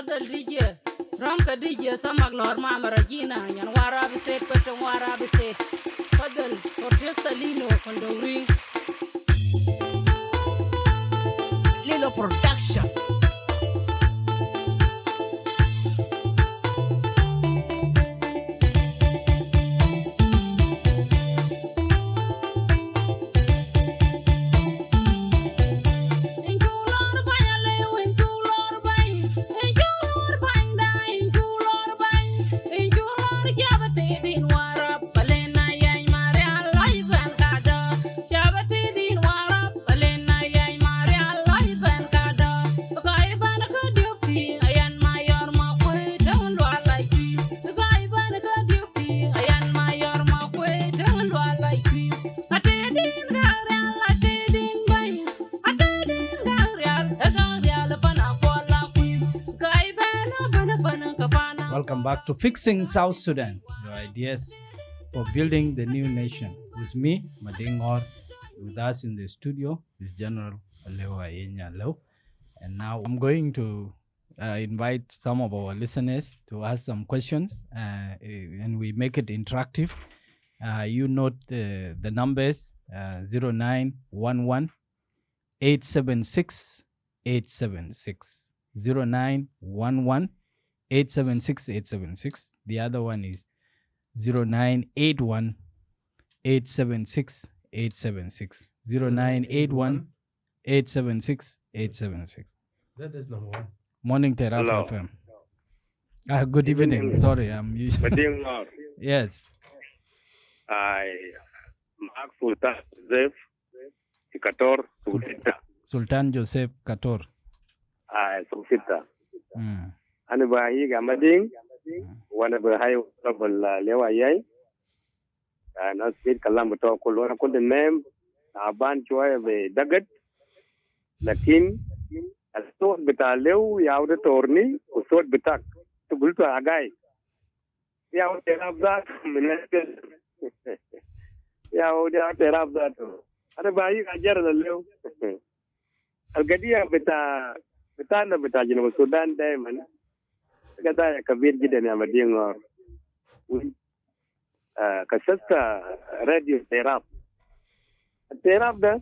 Fadal DJ. Ramka DJ Samak Lord Mama Regina. And Warrap said, but Warrap said. Fadal, or just a Lino on the ring. Lilo Production. Welcome back to Fixing South Sudan, your ideas for building the new nation. With me, Madingor. With us in the studio is General Aleu Ayieny. And now I'm going to invite some of our listeners to ask some questions, and we make it interactive. You note the numbers 0911 876 876 0911 876. The other one is 0981 876 876. 0981 876 876. That is number one. Morning, Terab FM. Good evening. Sorry, I'm using. Yes. Mark Sultan Joseph Kator Sultan. Sultan Joseph Kator. Sultan. Ana ba yi ga madin wani ba hayo rabal lewa yayi na speed kalam to ko lora ko de mem aban choy be dagat lakin asot bita lew yaw de torni usot bitak to bulto agay yaw terab da minete yaw de terab da to ana ba yi ga jar da lew algadiya bita na bita jino Sudan daiman كذا كبير جدا يا مدينة كشفت راديو تيراب التيراب ده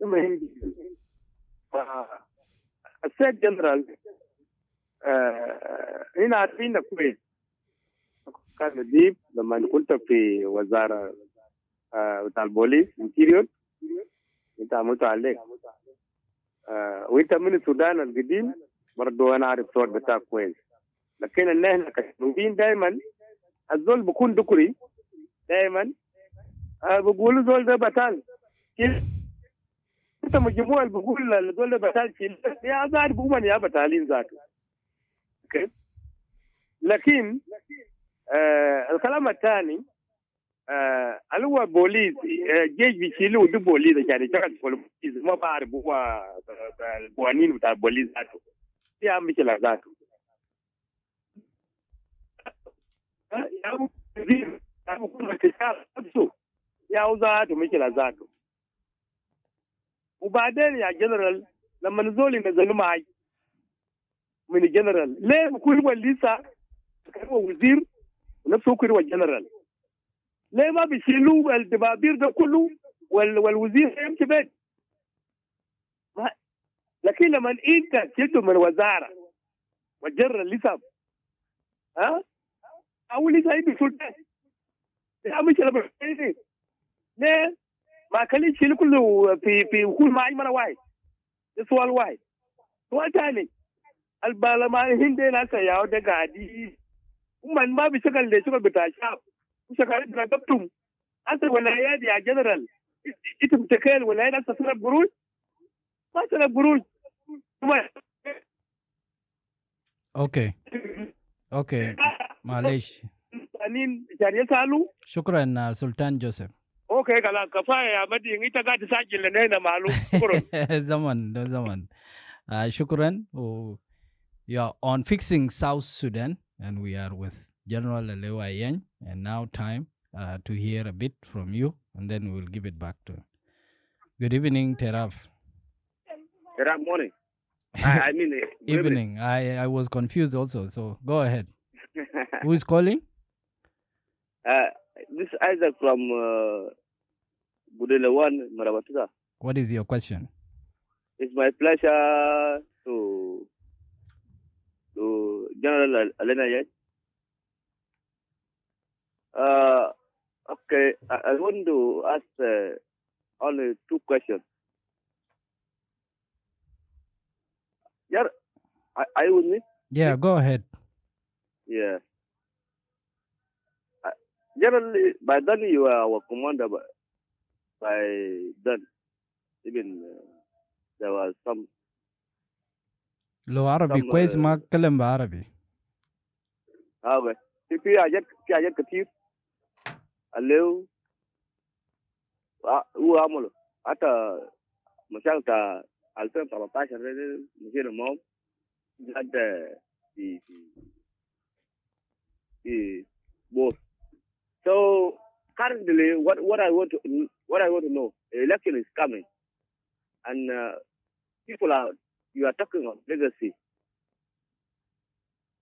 مهم جدا السيد جنرال هنا عارفين كويس كان نديب لما كنت في وزارة بتاع البوليس انتيريور انت عملت عليك وانت من السودان القديم برضو انا عارف صوت بتاعك كويس لكن ان احنا كشعوبيين دائما الزول بكون ذكري دائما بقولوا زول ده بطال انت مجموعه اللي بقول الزول ده بطال يا زاد بقول يا بطالين ذاته اوكي لكن الكلام الثاني اللي هو بوليس جيش بيشيلوا ده بوليس يعني شغل بوليس ما بعرف هو القوانين بتاع البوليس ذاته يا مشكله ذاته يا وزاته مشكلة ذاته وبعدين يا جنرال لما نزول نزلوا معي من الجنرال ليه بكون هو لسه كان هو وزير ونفسه كان هو الجنرال ليه ما بيشيلوا الدبابير ده كله والوزير يمشي بيت لكن لما انت شلته من الوزارة والجنرال لسه أولي زي بسلطان يا مش أنا بقول ليه ما كلي شيء كله في وكل معي مرة واحد سؤال واحد سؤال ثاني البرلمان هندي ناس ياو ده قاعدين ومن ما بيشغل ده شغل بتاع الشعب بيشغل ده دكتور أنت ولايات يا جنرال أنت متكل ولايات ناس تصرف قروش ما تصرف قروش اوكي معلش يعني يسألوا شكرا سلطان جوزيف اوكي كلا كفايه يا مدي انت قاعد تسجل لنا معلوم شكرا زمن شكرا you're on Fixing South Sudan and we are with General Aleu Ayieny, and now time to hear a bit from you and then we'll give it back to. Good evening, Terab. Terab morning. I mean, Evening. I was confused also. So go ahead. Who is calling? This is Isaac from Budelawan, Marabatuga. What is your question? It's my pleasure to General Aleu Ayieny. Okay, I want to ask only two questions. Yeah, are you with me? Yeah, go ahead. Yeah. Generally, by then you are our commander. By then, even there was some. لو عربي كويس ما اتكلم بعربي. Okay. في حاجات كتير اللي هو عمله حتى مشاكل بتاع 2013 مشينا معهم جد في both. So currently, what I want to know, election is coming, and you are talking of legacy.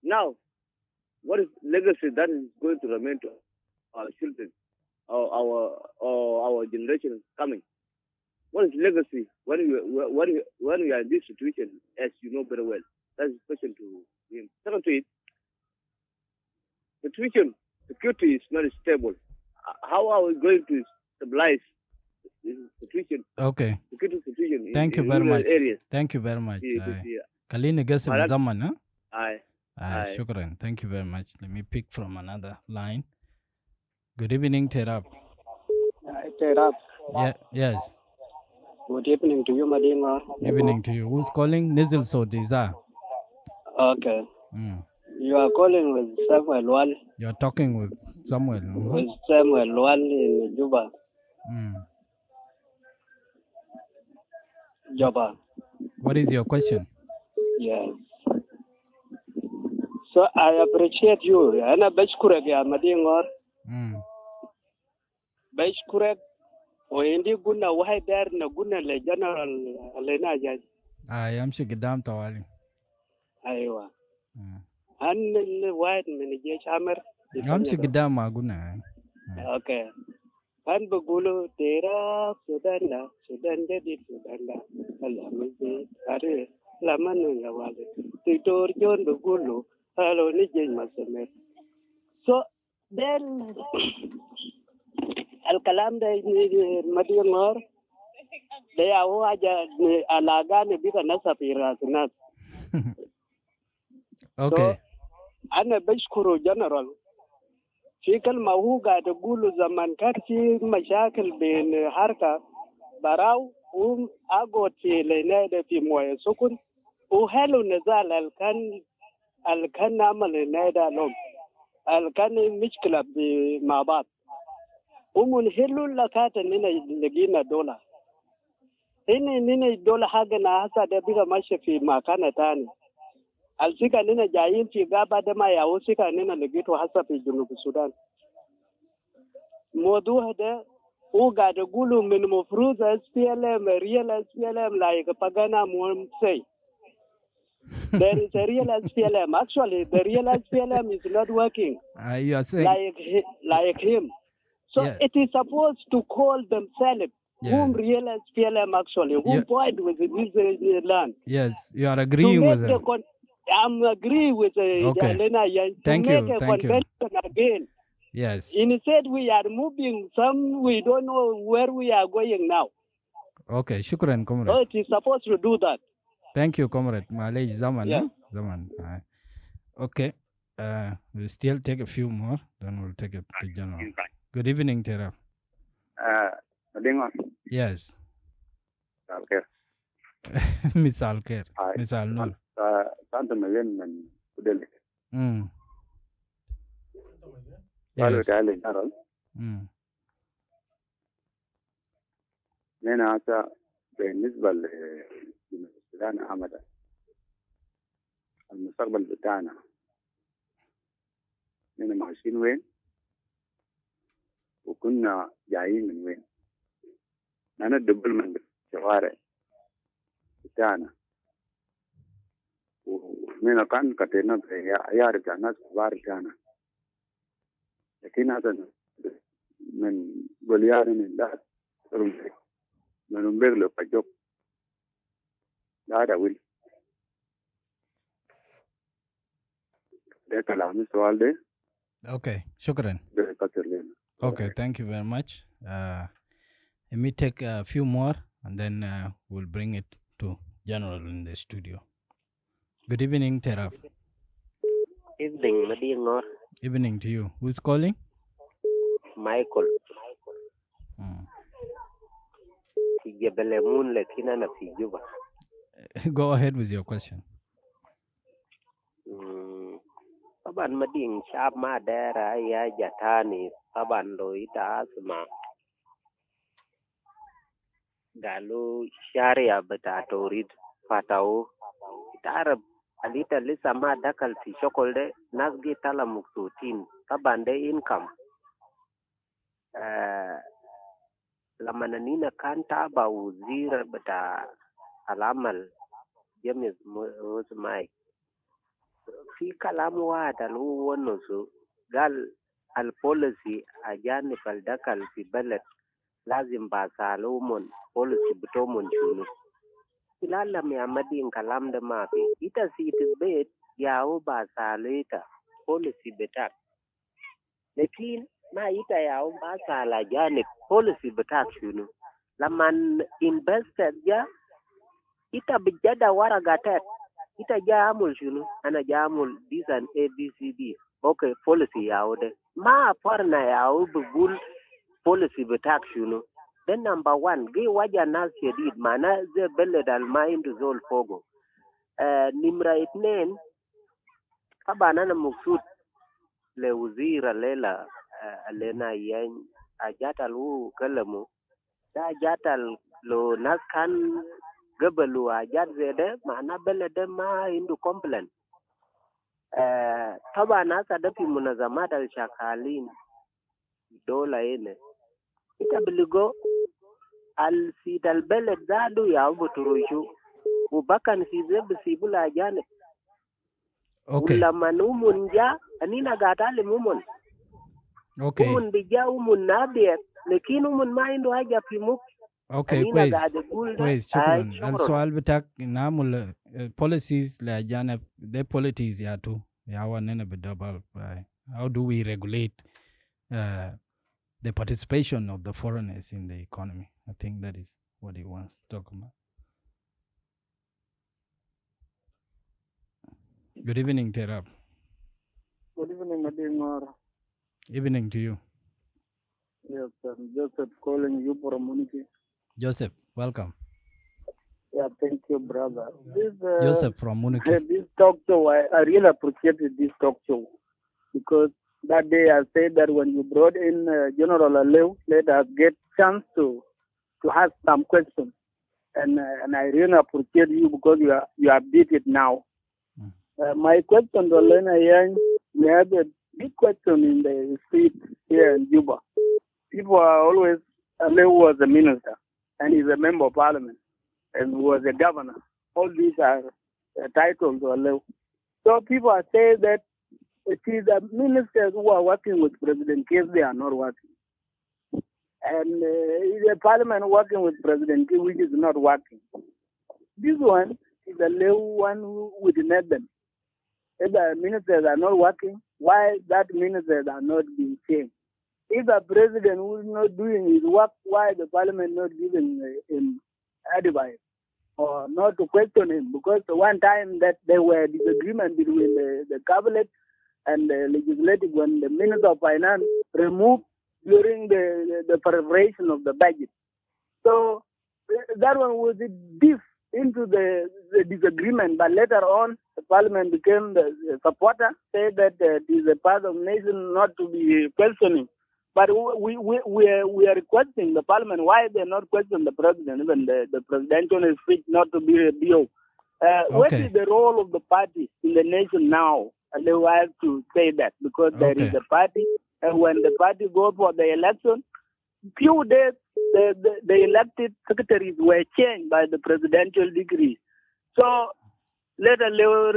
Now, what is legacy that is going to remain to our children, or our generation coming? What is legacy when we are in this situation, as you know very well? That's the question to him. Second to it, security is not stable. How are we going to stabilize this situation? Okay. Security situation. Thank you very much. Areas. Thank you very much. Yeah. خليني قسم الزمن ها. Aye. شكرا. Thank you very much. Let me pick from another line. Good evening, Terab. Terab. Yeah, yes. Good evening to you, Madinga. Evening to you. Who's calling? Nizil Sodiza. Okay. You are calling with Samuel Wal. You're talking with Samuel. With Samuel Wal in Juba. Juba. What is your question? Yes. So I appreciate you. Ana bashkurek ya Madinga. Bashkurek. وعندي قلنا واحد دارنا قلنا لجنرال علينا جاي يمشي قدام طوالي. ايوه ان الواحد من الجيش عمر يمشي قدام ما قلنا. اوكي كان بقولوا تيراب سودان جديد سودان الامي اري لما نوالد تيتور جون بقولوا هلو نجي مسمر so then الكلام ده مدينور ده هو حاجة علاقة بيك ناس في راس الناس. Okay. أنا بشكره جنرال في كلمة هو قاعد يقوله زمان كان في مشاكل بين حركة براو أقعد في لينايدا في موية سكن وهلو نزال الكن عمل لينايدا لهم الكن مشكلة مع بعض ومن هلو لكات إننا لقينا دولة إننا الدولة حقنا هسا ده بيجا ماشي في مكان تاني السكة إننا جايين في غابة ده ما ياو سكة إننا لقيته هسا في جنوب السودان موضوع ده هو قاعد يقولوا من مفروض SPLM real SPLM like Pagana Mom say there is a real SPLM actually the real SPLM is not working you are saying like him. So it is supposed to call themselves whom real SPLM actually, who point with this land. Yes, you are agreeing with them. I'm agree with Aleu Ayieny to make a convention again. Yes. Instead, we are moving we don't know where we are going now. Okay, shukran, comrade. So it is supposed to do that. Thank you, comrade. Malay Zaman. Yeah. Zaman. Okay. We'll still take a few more, then we'll take it to general. Good evening, Terab. Madinga. Yes. Okay. Misal Ker. Misal Nur. Santa Mayen and Udeli. Yes. نحن هسه بالنسبة للسودان عامة المستقبل بتاعنا نحن ماشيين وين وكنا جايين من وين. نحن الدبلمنت الشوارع بتاعنا Mina kan katena ya rjana var jana. Lakini hata men goliari ni da rumbe. Men umbe lo pajok. Da will. De kalami soal de. Okay, shukran. De katerlen. Okay, thank you very much. Let me take a few more and then we'll bring it to General in the studio. Good evening, Terab. Evening, Madingor. Evening to you. Who's calling? Michael. Jebele Moon Lekina na Fijuba. Go ahead with your question. Taban Mading Shab Madera ya Jatani, Taban Loita Asma. Galu Sharia Betatorid Fatao. Tarab Alita Lisa Ma Dakal fi Shokolde, Nasgi Tala Muksutin, Taban de income. Lamananina kanta ba wuzira bata alamal James Mosmai fi kalamu wa dalu wannan su gal al policy a janibal dakal fi balad lazim ba salomon policy bitomon shunu ilalla mai amadin kalam da mafi ita si tibet yawo ba salita policy bitak lakin ma ita yawo ba sala janib policy bitak shunu laman invested ya ita bijada wara gatet ita jamul shunu ana jamul this and ABCD okay policy yawo de ma farna yawo bugul policy bitak shunu then number 1 gi waja nas shadid mana ze beled al mind zol fogo nimra itnen kabana na muksud le wuzira lela alena yan ajatal wu kalamu da jatal lo naskan gabalu ajat zede mana belede ma indu complain tabana sadafi munazamat al shakalin dola ene ita biligo al sidal beled zadu ya buturushu ubakan size bisibula jane Okay. ulaman umunja anina gatale mumun Okay. umun bija umun nabiet lekin umun ma indu haja pimuk Okay, كويس شكرا. السؤال بتاعك نعمل policies لأجانب the policies يا تو يا واننا بدبل how do we regulate the participation of the foreigners in the economy? I think that is what he wants to talk about. Good evening, Terab. Good evening, Madingor. Evening to you. Yes, I'm Joseph calling you from Munich. Joseph, welcome. Yeah, thank you, brother. Joseph from Munich. This talk show, I really appreciated this talk show because that day I said that when you brought in General Aleu, let us get chance to ask some questions. And I really appreciate you because you update it now. My question to Aleu Ayieny, we have a big question in the street here in Juba. People are always, Aleu was a minister and he's a member of parliament and was a governor. All these are titles to Aleu. So people are saying that it is the ministers who are working with President Kiir, they are not working. And the parliament working with President Kiir, which is not working. This one is the Aleu one who witnessed them. If the ministers are not working, why that ministers are not being changed? If the president who is not doing his work, why the parliament not giving him advice or not to question him? Because one time that there were disagreement between the cabinet and the legislative when the Minister of Finance removed during the preparation of the budget. So that one was deep into the disagreement, but later on the parliament became the supporter, said that it is a part of nation not to be questioning. But we are requesting the parliament why they not question the president, even the presidential speech not to be reviewed. What is the role of the party in the nation now? And they have to say that because there is a party, and when the party goes for the election, few days the elected secretaries were changed by the presidential decree. So let Aleu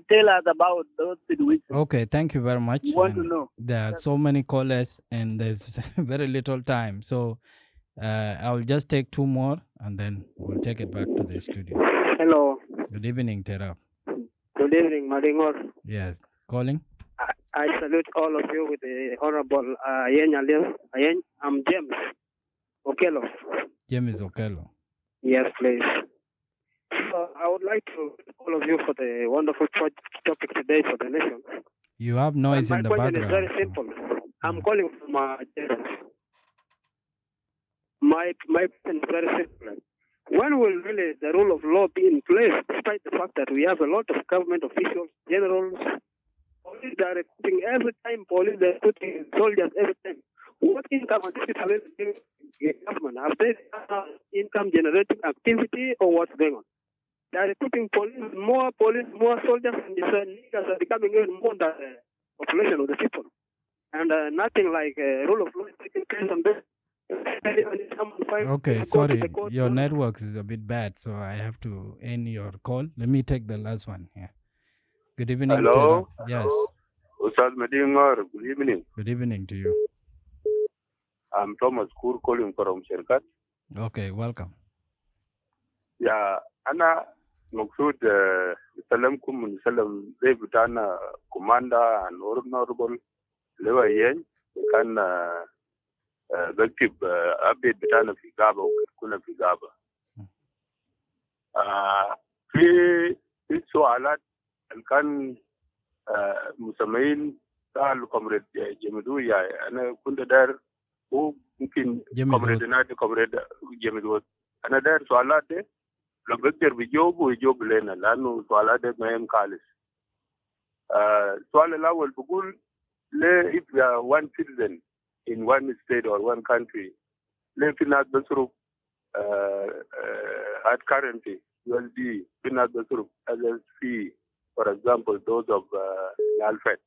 tell us about those situations. Okay, thank you very much. We want to And know. there are so many callers, and there's very little time. So I'll just take two more, and then we'll take it back to the studio. Hello. Good evening, Terab. Good evening, Madingor. Yes, calling. I salute all of you with the Honorable Ayieny Aleu Ayieny. I'm James Okello. James Okello. Yes, please. I would like to thank all of you for the wonderful topic today for the nation. You have noise in the My question background. is very simple. I'm calling from my question is very simple. When will really the rule of law be in place, despite the fact that we have a lot of government officials, generals, police that are recruiting every time, police that are recruiting soldiers every time? What income are these people giving the government? Have they income generating activity or what's going on? They are recruiting more soldiers, and these leaders are becoming even more than the population of the people. And nothing like rule of law is taking place on this. Okay, sorry. Your network is a bit bad, so I have to end your call. Let me take the last one here. Good evening, Hello? Terab. Yes. Ustaz Medingor, good evening. Good evening to you. I'm Thomas Kur calling from Sherkat. Okay, welcome. Yeah, Ana Maksud Salamkum Salam Debutana Commander and Honorable Aleu Ayieny kan Bekib update Bitana Figaba Kuna Figaba. في سؤالات كان مسمين قال كومريد جمدو يا أنا كنت دار هو ممكن كومريد نادي كومريد جمدو أنا دار سؤالات ده لو بقدر بيجاوب لنا لأنه سؤالات ده مهم خالص. السؤال الأول بقول ليه if you are one citizen in one state or one country ليه في ناس بصرف at currently USD في ناس بصرف as fee for example those of Alfred.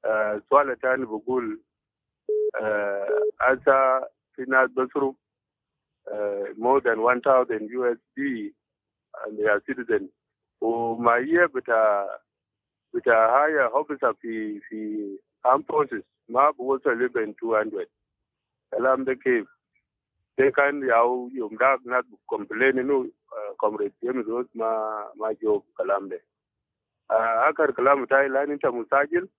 السؤال الثاني بقول أسا في ناس بصرف more than 1,000 USD and they are citizens وما هي بتا higher officer في armed forces ما بوصل لبن 200 كلام ده كيف ده كان يوم داك ناس complain إنه comrade جيمس روز ما جوب كلام ده آخر كلام تاعي لأن أنت مساجل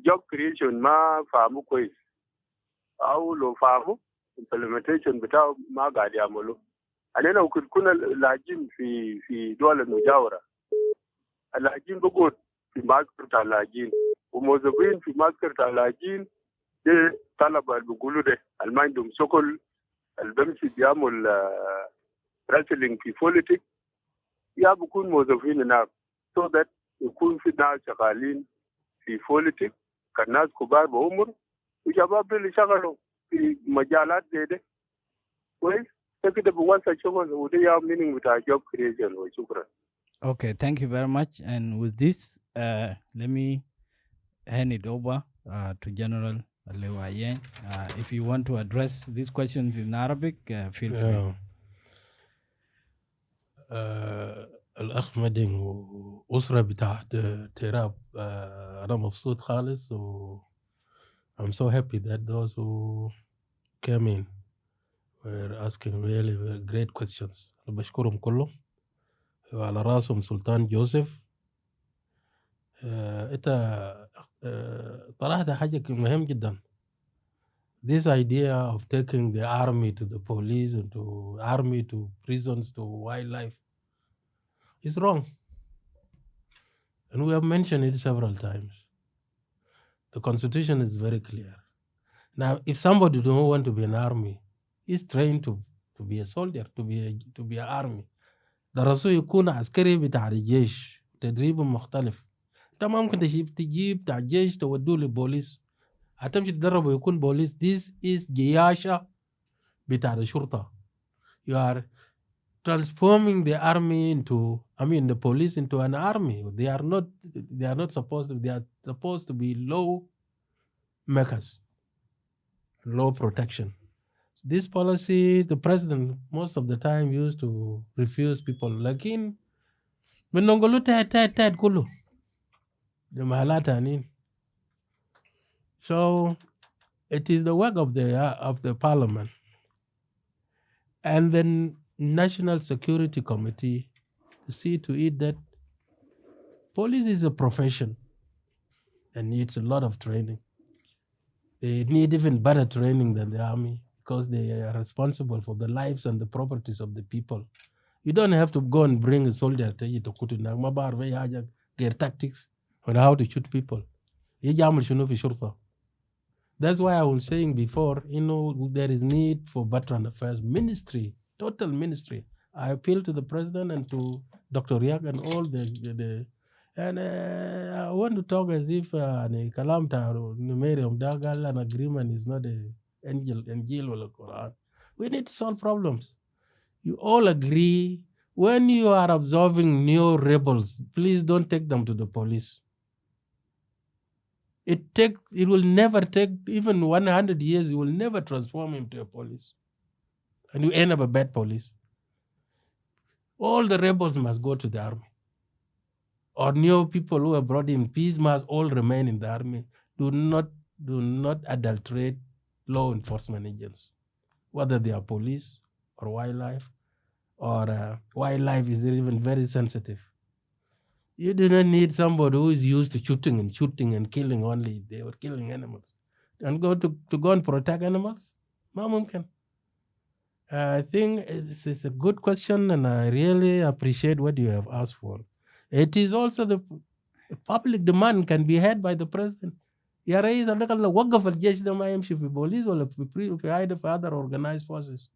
job creation ما فهموا كويس أو لو فهموا implementation بتاعه ما قاعد يعملوا. علينا لو كنا لاجين في دول المجاورة اللاجين بقول في معسكر اللاجين وموظفين في معسكر اللاجين ده طلبة اللي بيقولوا ده اللي عندهم شغل اللي بمشي بيعمل راسلينج في بوليتيك يا بكون موظفين هناك so that يكون في ناس شغالين في بوليتيك كناس كبار بعمر وشباب اللي شغلوا في مجالات زي ده كويس كده بواسطة شغل وده يا meaning بتاع job creation وشكرا. Okay, thank you very much. And with this, let me hand it over to General Aleu Ayieny. If you want to address these questions in Arabic, feel free. الأخ مدين وأسرة بتاعت تيراب أنا مبسوط خالص و I'm so happy that those who came in were asking really very great questions. أنا بشكرهم كلهم وعلى راسهم سلطان جوزيف. أنت طرحت حاجة مهم جدا. This idea of taking the army to the police and to army to prisons to wildlife is wrong. And we have mentioned it several times. The constitution is very clear. Now, if somebody don't want to be an army, he's trained to be a soldier, to be an army. درسوه يكون عسكري بتاع الجيش تدريب مختلف. انت ما ممكن تجيب بتاع الجيش تودوه للبوليس هتمشي تدربه يكون بوليس. This is جياشة بتاع الشرطة. You are transforming the army into, the police into an army. They are not supposed to. They are supposed to be law makers, law protection. This policy, the president most of the time used to refuse people. Like من نقولوا تات كله جمالات عنين. So it is the work of the parliament and the National Security Committee to see to it that police is a profession and needs a lot of training. They need even better training than the army because they are responsible for the lives and the properties of the people. You don't have to go and bring a soldier to you to their tactics on how to shoot people. That's why I was saying before, there is need for veteran affairs ministry, total ministry. I appeal to the president and to Dr. Riak and all and I want to talk as if Kalamta Numerium Dagal an agreement is not an angel or Quran. We need to solve problems. You all agree when you are absorbing new rebels, please don't take them to the police. It will never take even 100 years. You will never transform him to a police, and you end up a bad police. All the rebels must go to the army, or new people who are brought in peace must all remain in the army. Do not adulterate law enforcement agents, whether they are police or wildlife, or wildlife is even very sensitive. You do not need somebody who is used to shooting and killing only. They were killing animals. And go and protect animals? I think it's a good question, and I really appreciate what you have asked for. It is also the public demand can be heard by the president. يا رئيس اللي وقف الجيش ده ما يمشي في بوليس ولا في other organized forces.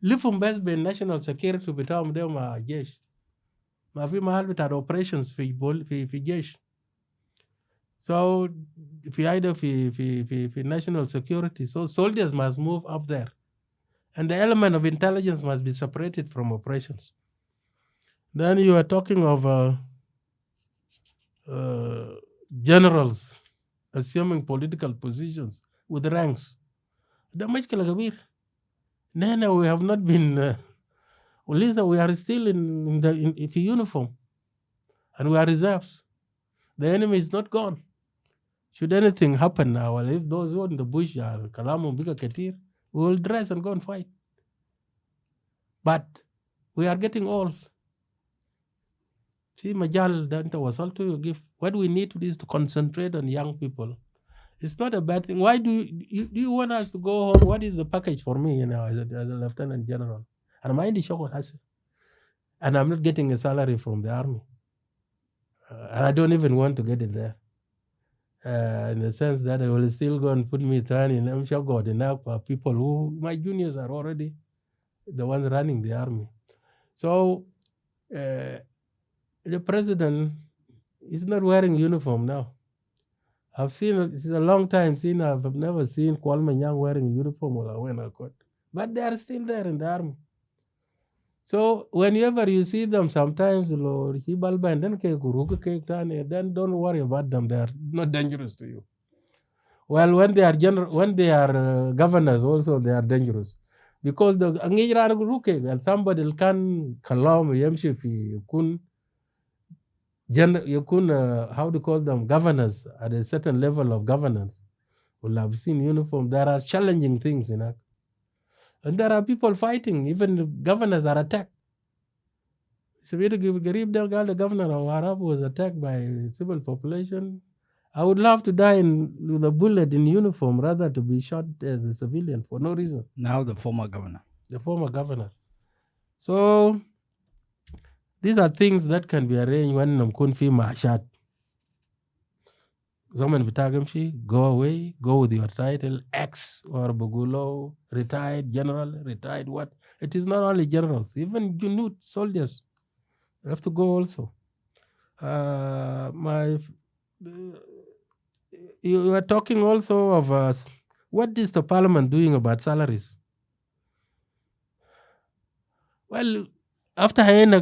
لفهم بس بالnational security بتاعهم ده مع الجيش. ما في محل بتاع operations في جيش. So في national security, so soldiers must move up there, and the element of intelligence must be separated from operations. Then you are talking of generals assuming political positions with ranks. ده مشكلة كبير. نحن we have not been we are still in uniform, and we are reserves. The enemy is not gone. Should anything happen now, well, if those who are in the bush are Kalamu Bika Ketir, we will dress and go and fight. But we are getting old. See, Majal Danta was also you give. What we need to do is to concentrate on young people. It's not a bad thing. Why do you want us to go home? What is the package for me, as a lieutenant general? And I'm in the shock, and I'm not getting a salary from the army. And I don't even want to get it there. In the sense that they will still go and put me down in Mshagod enough for people who, my juniors are already the ones running the army. So the president is not wearing uniform now. It's a long time since I've never seen Kwame Nyang wearing uniform or a coat. But they are still there in the army. So whenever you see them, sometimes then don't worry about them. They are not dangerous to you. Well, when they are governors, also they are dangerous, because and somebody can kalam yamshi fi yakun how to call them governors at a certain level of governance will have seen uniform. There are challenging things in that. And there are people fighting. Even the governors are attacked. The governor of Warrap was attacked by civil population. I would love to die with a bullet in uniform rather to be shot as a civilian for no reason. Now the former governor. So these are things that can be arranged when namkun fi ma'ashat. Zaman bitagamshi, go away, go with your title X or Bugulo, retired general, retired what. It is not only generals, even Junut soldiers have to go also. You are talking also of what is the parliament doing about salaries? Well, after Hayena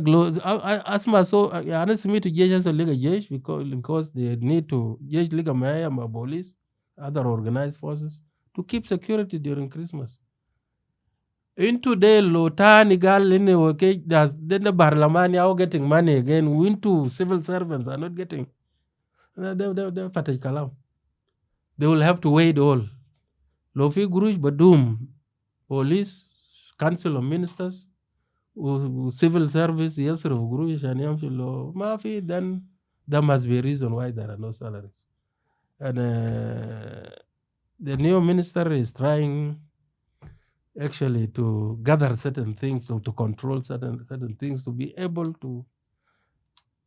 Asma, so honestly, me to Jesh a Liga Jesh because they need to Jesh Liga Maya, police, other organized forces to keep security during Christmas. Into the Lotani gal in the okay, then the Barlamani are getting money again. Into civil servants are not getting. They will have to wait all. Lofi Guruj Badum, police, council of ministers, civil service, yes, Guruj and Yamshilo Mafi, then there must be a reason why there are no salaries. And the new minister is trying actually to gather certain things or to control certain things to be able to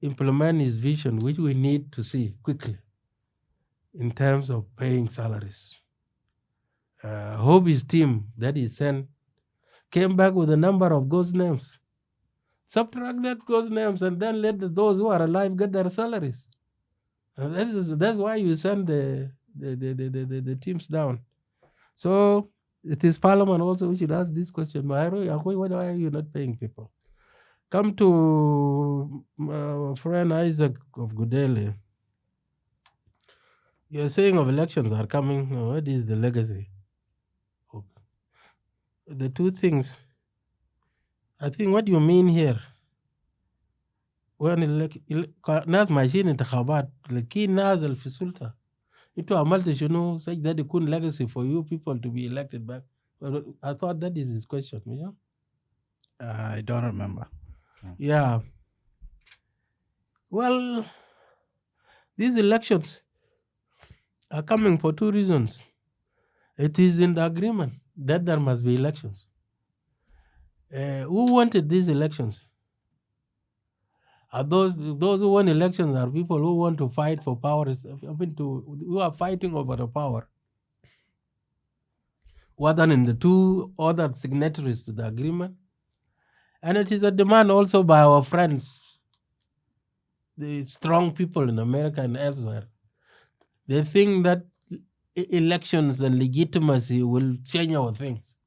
implement his vision, which we need to see quickly in terms of paying salaries. Hope his team that he sent came back with a number of ghost names. Subtract that ghost names and then let those who are alive get their salaries. And that's why you send the teams down. So it is Parliament also who should ask this question. Why are you not paying people? Come to friend Isaac of Gudele. You're saying of elections are coming. What is the legacy? The two things. I think what you mean here, when ناس ماشيين انتخابات لكن نازل في السلطة انتوا عملت شنو such that it couldn't legacy for you people to be elected back. I thought that is his question. Yeah? I don't remember. Yeah. Well, these elections are coming for two reasons. It is in the agreement that there must be elections. Who wanted these elections? Are those who want elections are people who want to fight for power, who are fighting over the power. Rather than the two other signatories to the agreement. And it is a demand also by our friends, the strong people in America and elsewhere. They think that elections and legitimacy will change our things.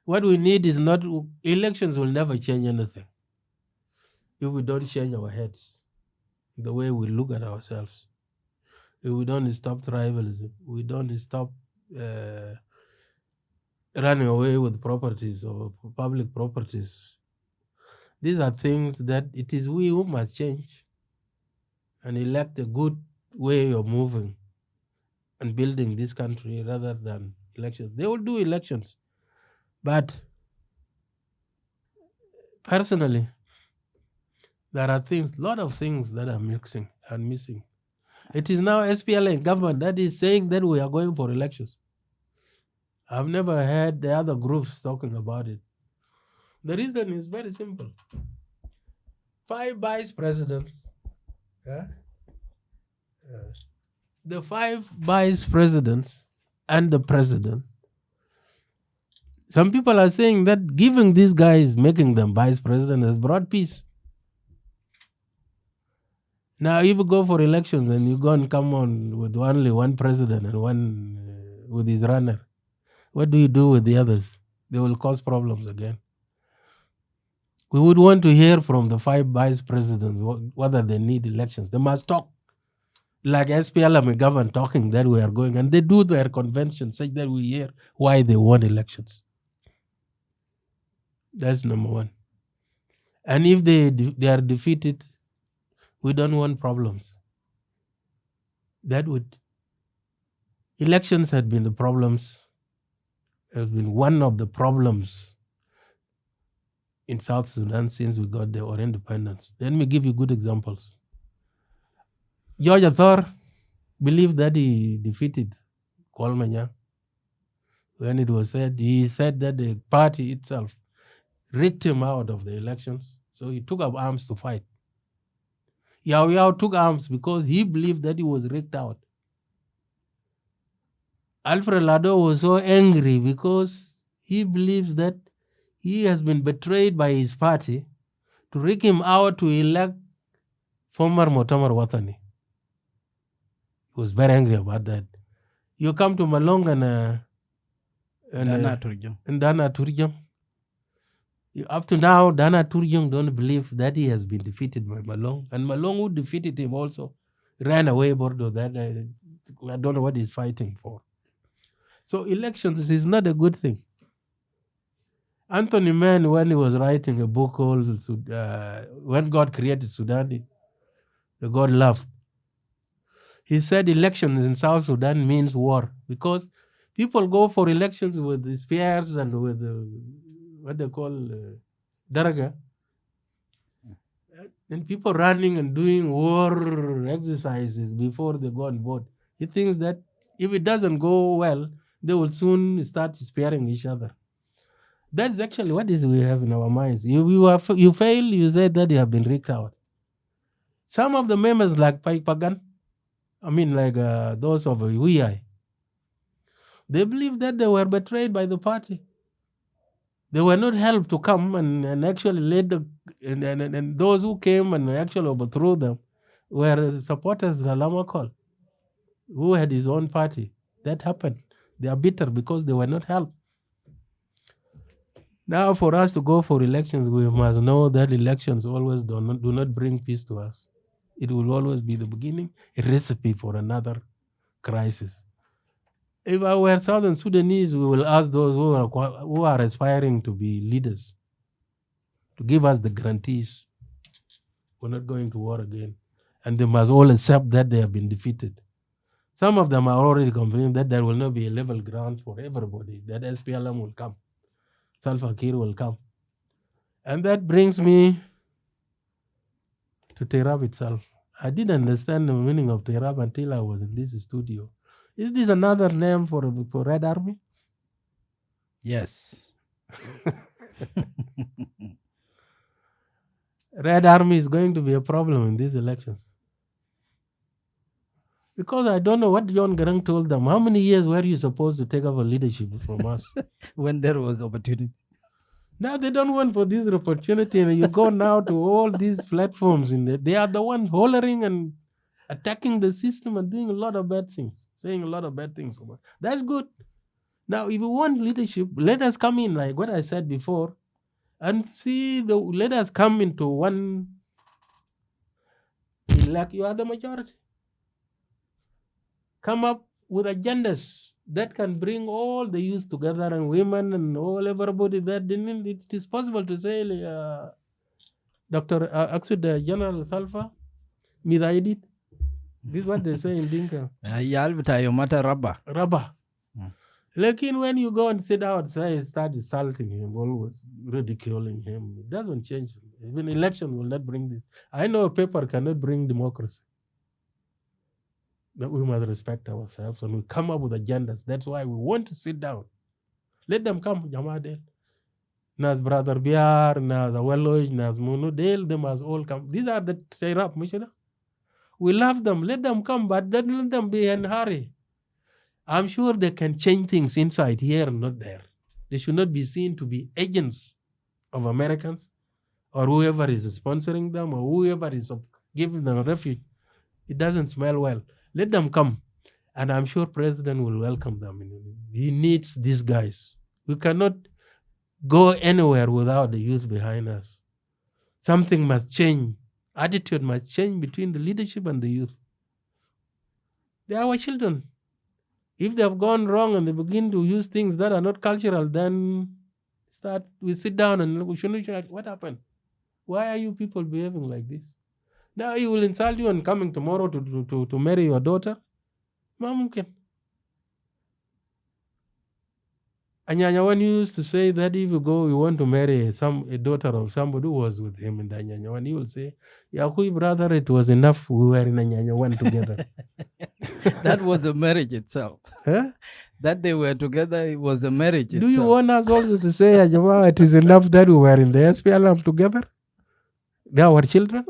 What we need is not, elections will never change anything if we don't change our heads, the way we look at ourselves. If we don't stop tribalism, we don't stop running away with properties or public properties. These are things that it is we who must change and elect a good way of moving and building this country rather than elections. They will do elections. But personally, there are things, a lot of things that are missing. It is now SPLA government that is saying that we are going for elections. I've never heard the other groups talking about it. The reason is very simple. 5 vice presidents. The 5 vice presidents and the president. Some people are saying that giving these guys, making them vice president has brought peace. Now, if you go for elections and you go and come on with only one president and one with his runner, what do you do with the others? They will cause problems again. We would want to hear from the 5 vice presidents whether they need elections. They must talk. Like SPLM and government talking that we are going, and they do their convention such that we hear why they want elections. That's number one. And if they are defeated, we don't want problems. Elections had been the problems, has been one of the problems in South Sudan since we got our independence. Let me give you good examples. George Athor believed that he defeated Kwalmanya. When it was said, he said that the party itself rigged him out of the elections, so he took up arms to fight. Yao Yao took arms because he believed that he was rigged out. Alfred Lado was so angry because he believes that he has been betrayed by his party to rig him out to elect former Motamar Watani. He was very angry about that. You come to Malong and Dana Turjong. Up to now, Dana Turjong don't believe that he has been defeated by Malong. And Malong, who defeated him, also ran away, Bordo. That I don't know what he's fighting for. So elections is not a good thing. Anthony Mann, when he was writing a book called When God Created Sudan, the God Loved, he said elections in South Sudan means war because people go for elections with the spears and with what they call daraga, and people running and doing war exercises before they go and vote. He thinks that if it doesn't go well, they will soon start sparing each other. That's actually what is we have in our minds. You fail, you say that you have been rigged out. Some of the members like Pagan, like those of Uyai, they believe that they were betrayed by the party. They were not helped to come and actually led and those who came and actually overthrew them were supporters of Lama Call, who had his own party. That happened. They are bitter because they were not helped. Now, for us to go for elections, we must know that elections always do not bring peace to us. It will always be the beginning, a recipe for another crisis. If I were Southern Sudanese, we will ask those who are aspiring to be leaders to give us the guarantees we're not going to war again. And they must all accept that they have been defeated. Some of them are already complaining that there will not be a level ground for everybody, that SPLM will come, Salva Kiir will come. And that brings me to Terab itself. I didn't understand the meaning of Terab until I was in this studio. Is this another name for Red Army? Yes. Red Army is going to be a problem in these elections. Because I don't know what John Garang told them. How many years were you supposed to take over leadership from us? When there was opportunity. Now they don't want for this opportunity, and you go now to all these platforms. They are the ones hollering and attacking the system and doing a lot of bad things, saying a lot of bad things. That's good. Now, if you want leadership, let us come in, like what I said before, and let us come into one. Like you are the majority. Come up with agendas that can bring all the youth together and women and everybody that didn't. It is possible to say, Dr. General Salva, Midaidit. This is what they say in Dinka. Rabba. Like when you go and sit outside, start insulting him, always ridiculing him, it doesn't change. Even election will not bring this. I know a paper cannot bring democracy. But we must respect ourselves and we come up with agendas. That's why we want to sit down. Let them come, Jamadel. Nas Brother Biar, Nas Aweloj, Nas Munudel, they must all come. These are the Terab, Mishina. We love them. Let them come, but don't let them be in a hurry. I'm sure they can change things inside here, not there. They should not be seen to be agents of Americans or whoever is sponsoring them or whoever is giving them refuge. It doesn't smell well. Let them come. And I'm sure President will welcome them. He needs these guys. We cannot go anywhere without the youth behind us. Something must change. Attitude must change between the leadership and the youth. They are our children. If they have gone wrong and they begin to use things that are not cultural, then we sit down and look, what happened? Why are you people behaving like this? Now he will insult you and coming tomorrow to marry your daughter. Mamumkin. Anyanyawan used to say that if you want to marry a daughter of somebody who was with him in the Anyanyawan, he will say, Yakui brother, it was enough we were in Anyanyawan together. That was a marriage itself. Huh? That they were together, it was a marriage itself. Do you want us also to say, Ajama, it is enough that we were in the SPLM together? They are our children?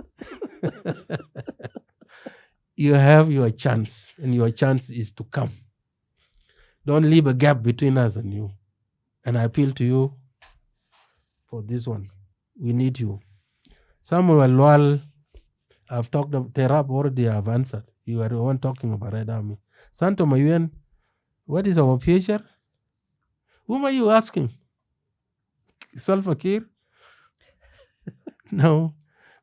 You have your chance, and your chance is to come. Don't leave a gap between us and you. And I appeal to you for this one. We need you. Samuel Lual, I've talked of Terab already, I've answered. You are the one talking about Red Army. Santo Mayuen, what is our future? Whom are you asking? Salva Kiir? No.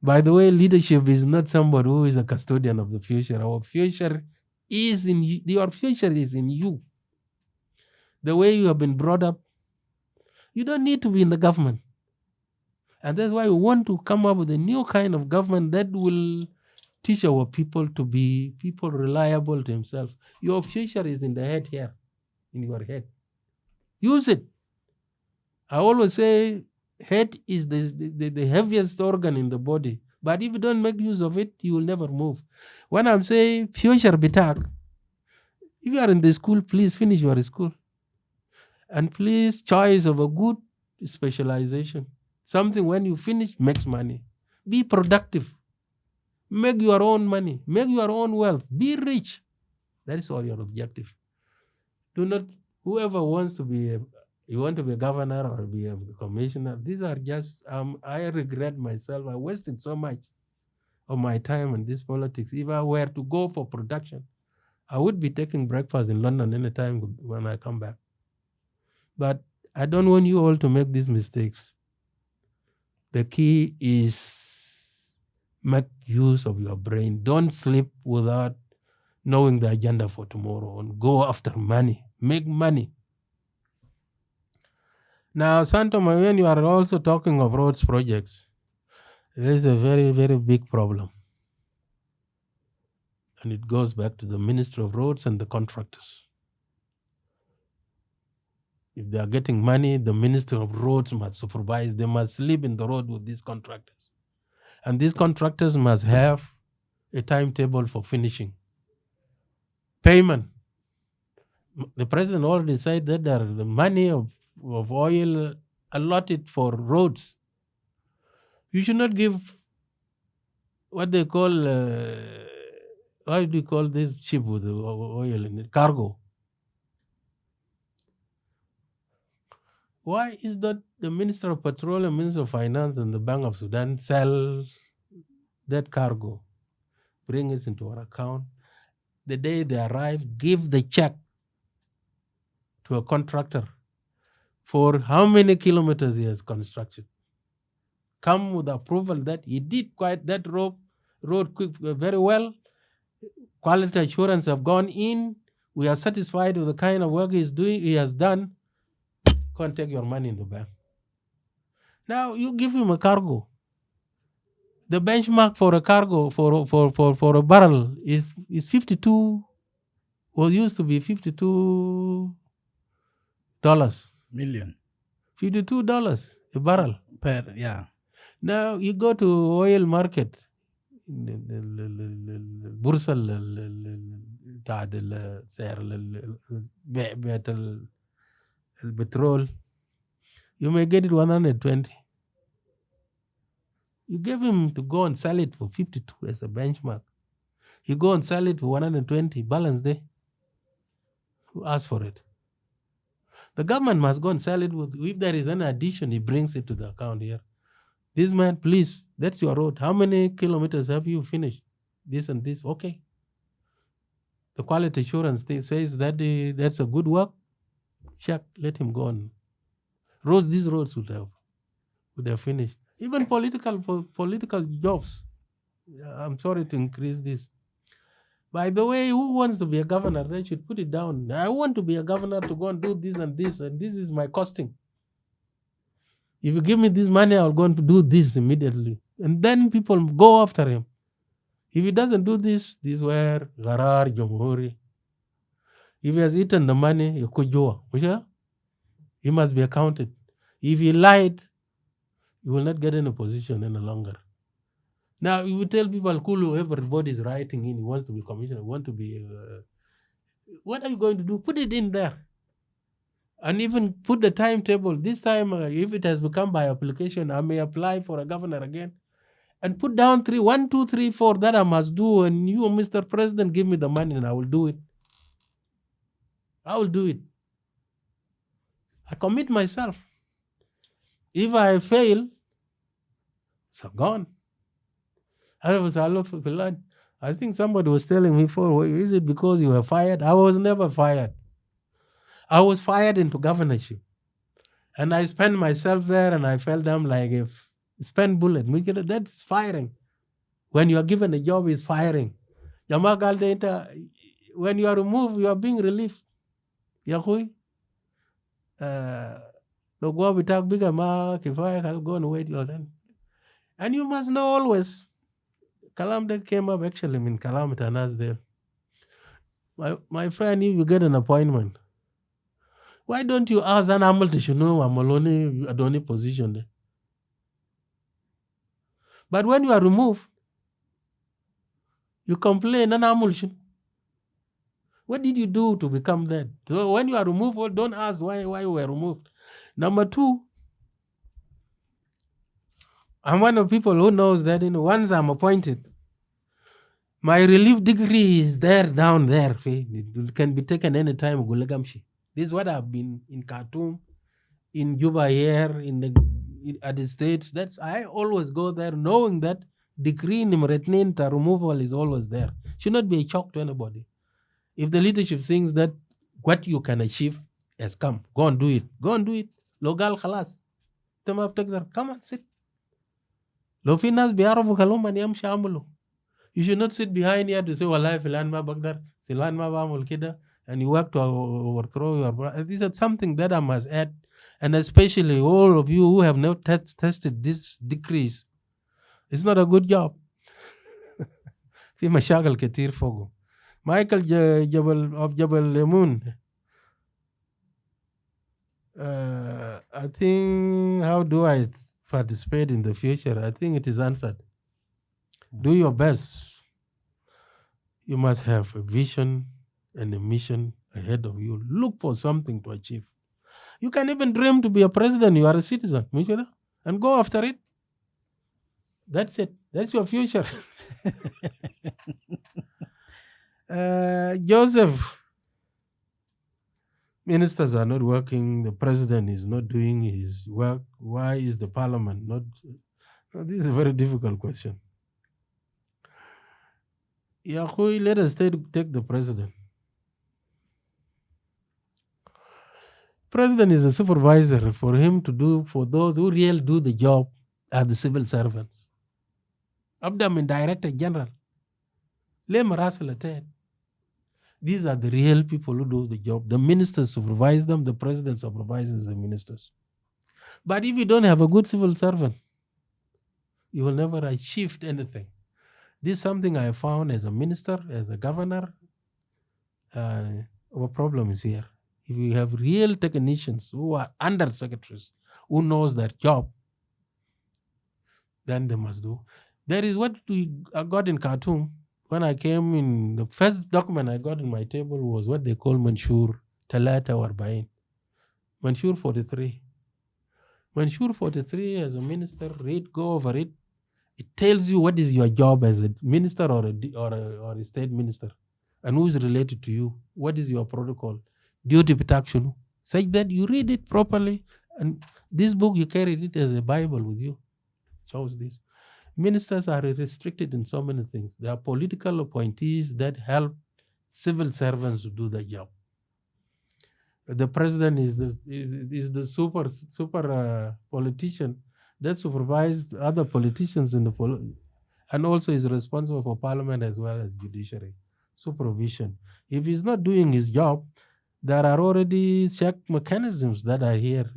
By the way, leadership is not somebody who is a custodian of the future. Our future is in you. Your future is in you. The way you have been brought up, You don't need to be in the government. And that's why we want to come up with a new kind of government that will teach our people to be people reliable to himself. Your future is in the head here, in your head. Use it. I always say head is the heaviest organ in the body. But if you don't make use of it, you will never move. When I'm saying future bitak, if you are in the school, please finish your school. And please choice of a good specialization. Something when you finish makes money. Be productive. Make your own money. Make your own wealth. Be rich. That is all your objective. Do not, whoever wants to be you want to be a governor or be a commissioner, these are just, I regret myself. I wasted so much of my time in this politics. If I were to go for production, I would be taking breakfast in London anytime when I come back. But I don't want you all to make these mistakes. The key is make use of your brain. Don't sleep without knowing the agenda for tomorrow and go after money. Make money. Now, Santo, when you are also talking of roads projects, there is a very, very big problem. And it goes back to the Ministry of Roads and the contractors. If they are getting money, the Ministry of Roads must supervise. They must live in the road with these contractors. And these contractors must have a timetable for finishing. Payment. The president already said that there are the money of oil allotted for roads. You should not give what they call, how do you call this ship with the oil in it? Cargo. Why is that the Minister of Petroleum, Minister of Finance, and the Bank of Sudan sell that cargo, bring it into our account? The day they arrive, give the check to a contractor for how many kilometers he has constructed. Come with approval that he did quite that road very well. Quality assurance have gone in. We are satisfied with the kind of work he has done. Go and take your money in the bank. Now you give him a cargo. The benchmark for a cargo for a barrel is 52. Well, used to be $52 million. $52 a barrel. Per, yeah. Now you go to oil market, Bursa petrol, you may get it 120. You give him to go and sell it for 52 as a benchmark. You go and sell it for 120, balance day. Who asked for it? The government must go and sell it. If there is an addition, he brings it to the account here. This man, please, that's your road. How many kilometers have you finished? This and this. Okay. The quality assurance says that that's a good work. Check, let him go on. These roads would have finished. Even political jobs. I'm sorry to increase this. By the way, who wants to be a governor? They should put it down. I want to be a governor to go and do this and this, and this is my costing. If you give me this money, I'll go and do this immediately. And then people go after him. If he doesn't do this is where Gharar, Jamhuri. If he has eaten the money, he must be accounted. If he lied, he will not get in a position any longer. Now, you will tell people, Kulu, everybody is writing in, he wants to be commissioner, want to be... what are you going to do? Put it in there. And even put the timetable. This time, if it has become by application, I may apply for a governor again. And put down 1, 2, 3, 4 that I must do. And you, Mr. President, give me the money and I will do it. I will do it. I commit myself. If I fail, it's gone. I think somebody was telling me, is it because you were fired? I was never fired. I was fired into governorship. And I spent myself there and I felt them like if spent bullet. That's firing. When you are given a job, it's firing. When you are removed, you are being relieved. The go we talk bigger ma kifaya I'll go and wait your then. And you must know always. Kalam that came up actually in Kalam Tanas there. My friend, if you get an appointment, why don't you ask an Amal to know I'm only at only position there? But when you are removed, you complain an Amal. What did you do to become that? So when you are removed, well, don't ask why you were removed. Number two, I'm one of people who knows that once I'm appointed, my relief degree is there down there. It can be taken anytime. This is what I've been in Khartoum, in Juba here, at the States. I always go there knowing that degree in removal is always there. Should not be a shock to anybody. If the leadership thinks that what you can achieve has come, go and do it. Go and do it. Logal khalas. Come and sit. Lofinas biarafu kaloma ni amshamulu. You should not sit behind here to say, Wallahi filan ma bagdar, filan ma bamul kida, and you work to overthrow your brother. This is something that I must add, and especially all of you who have not tested these decrees. It's not a good job. في مشاكل كتير فوقه. Michael Jabal of Jabal Lemun. I think, how do I participate in the future? I think it is answered. Do your best. You must have a vision and a mission ahead of you. Look for something to achieve. You can even dream to be a president. You are a citizen, and go after it. That's it. That's your future. Joseph, ministers are not working. The president is not doing his work. Why is the parliament not? This is a very difficult question. Yahui, let us take the president. President is a supervisor. For him to do, for those who really do the job, are the civil servants. Abdam and Director General. These are the real people who do the job. The ministers supervise them, the president supervises the ministers. But if you don't have a good civil servant, you will never achieve anything. This is something I found as a minister, as a governor. Our problem is here. If you have real technicians who are under secretaries, who knows their job, then they must do. There is what I got in Khartoum. When I came in, the first document I got in my table was what they call Manshur Talata or Bain. Manshur 43. Manshur 43 as a minister, go over it. It tells you what is your job as a minister or a state minister, and who is related to you. What is your protocol, duty protection, such that you read it properly. And this book, you carry it as a Bible with you. It shows this. Ministers are restricted in so many things. They are political appointees that help civil servants to do the job. The president is the super politician that supervises other politicians in the and also is responsible for parliament as well as judiciary supervision. If he's not doing his job, there are already check mechanisms that are here.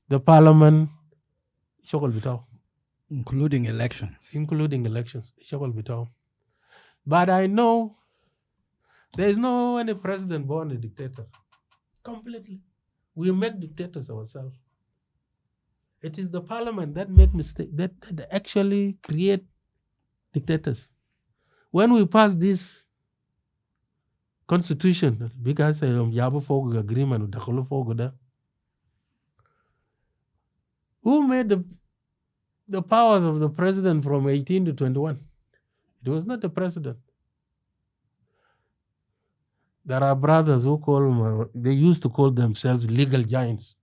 The parliament, including elections. But I know there is no any president born a dictator. Completely. We make dictators ourselves. It is the parliament that make mistakes, that actually create dictators. When we pass this constitution, because agreement, who made the powers of the president from 18 to 21? It was not the president. There are brothers who they used to call themselves legal giants.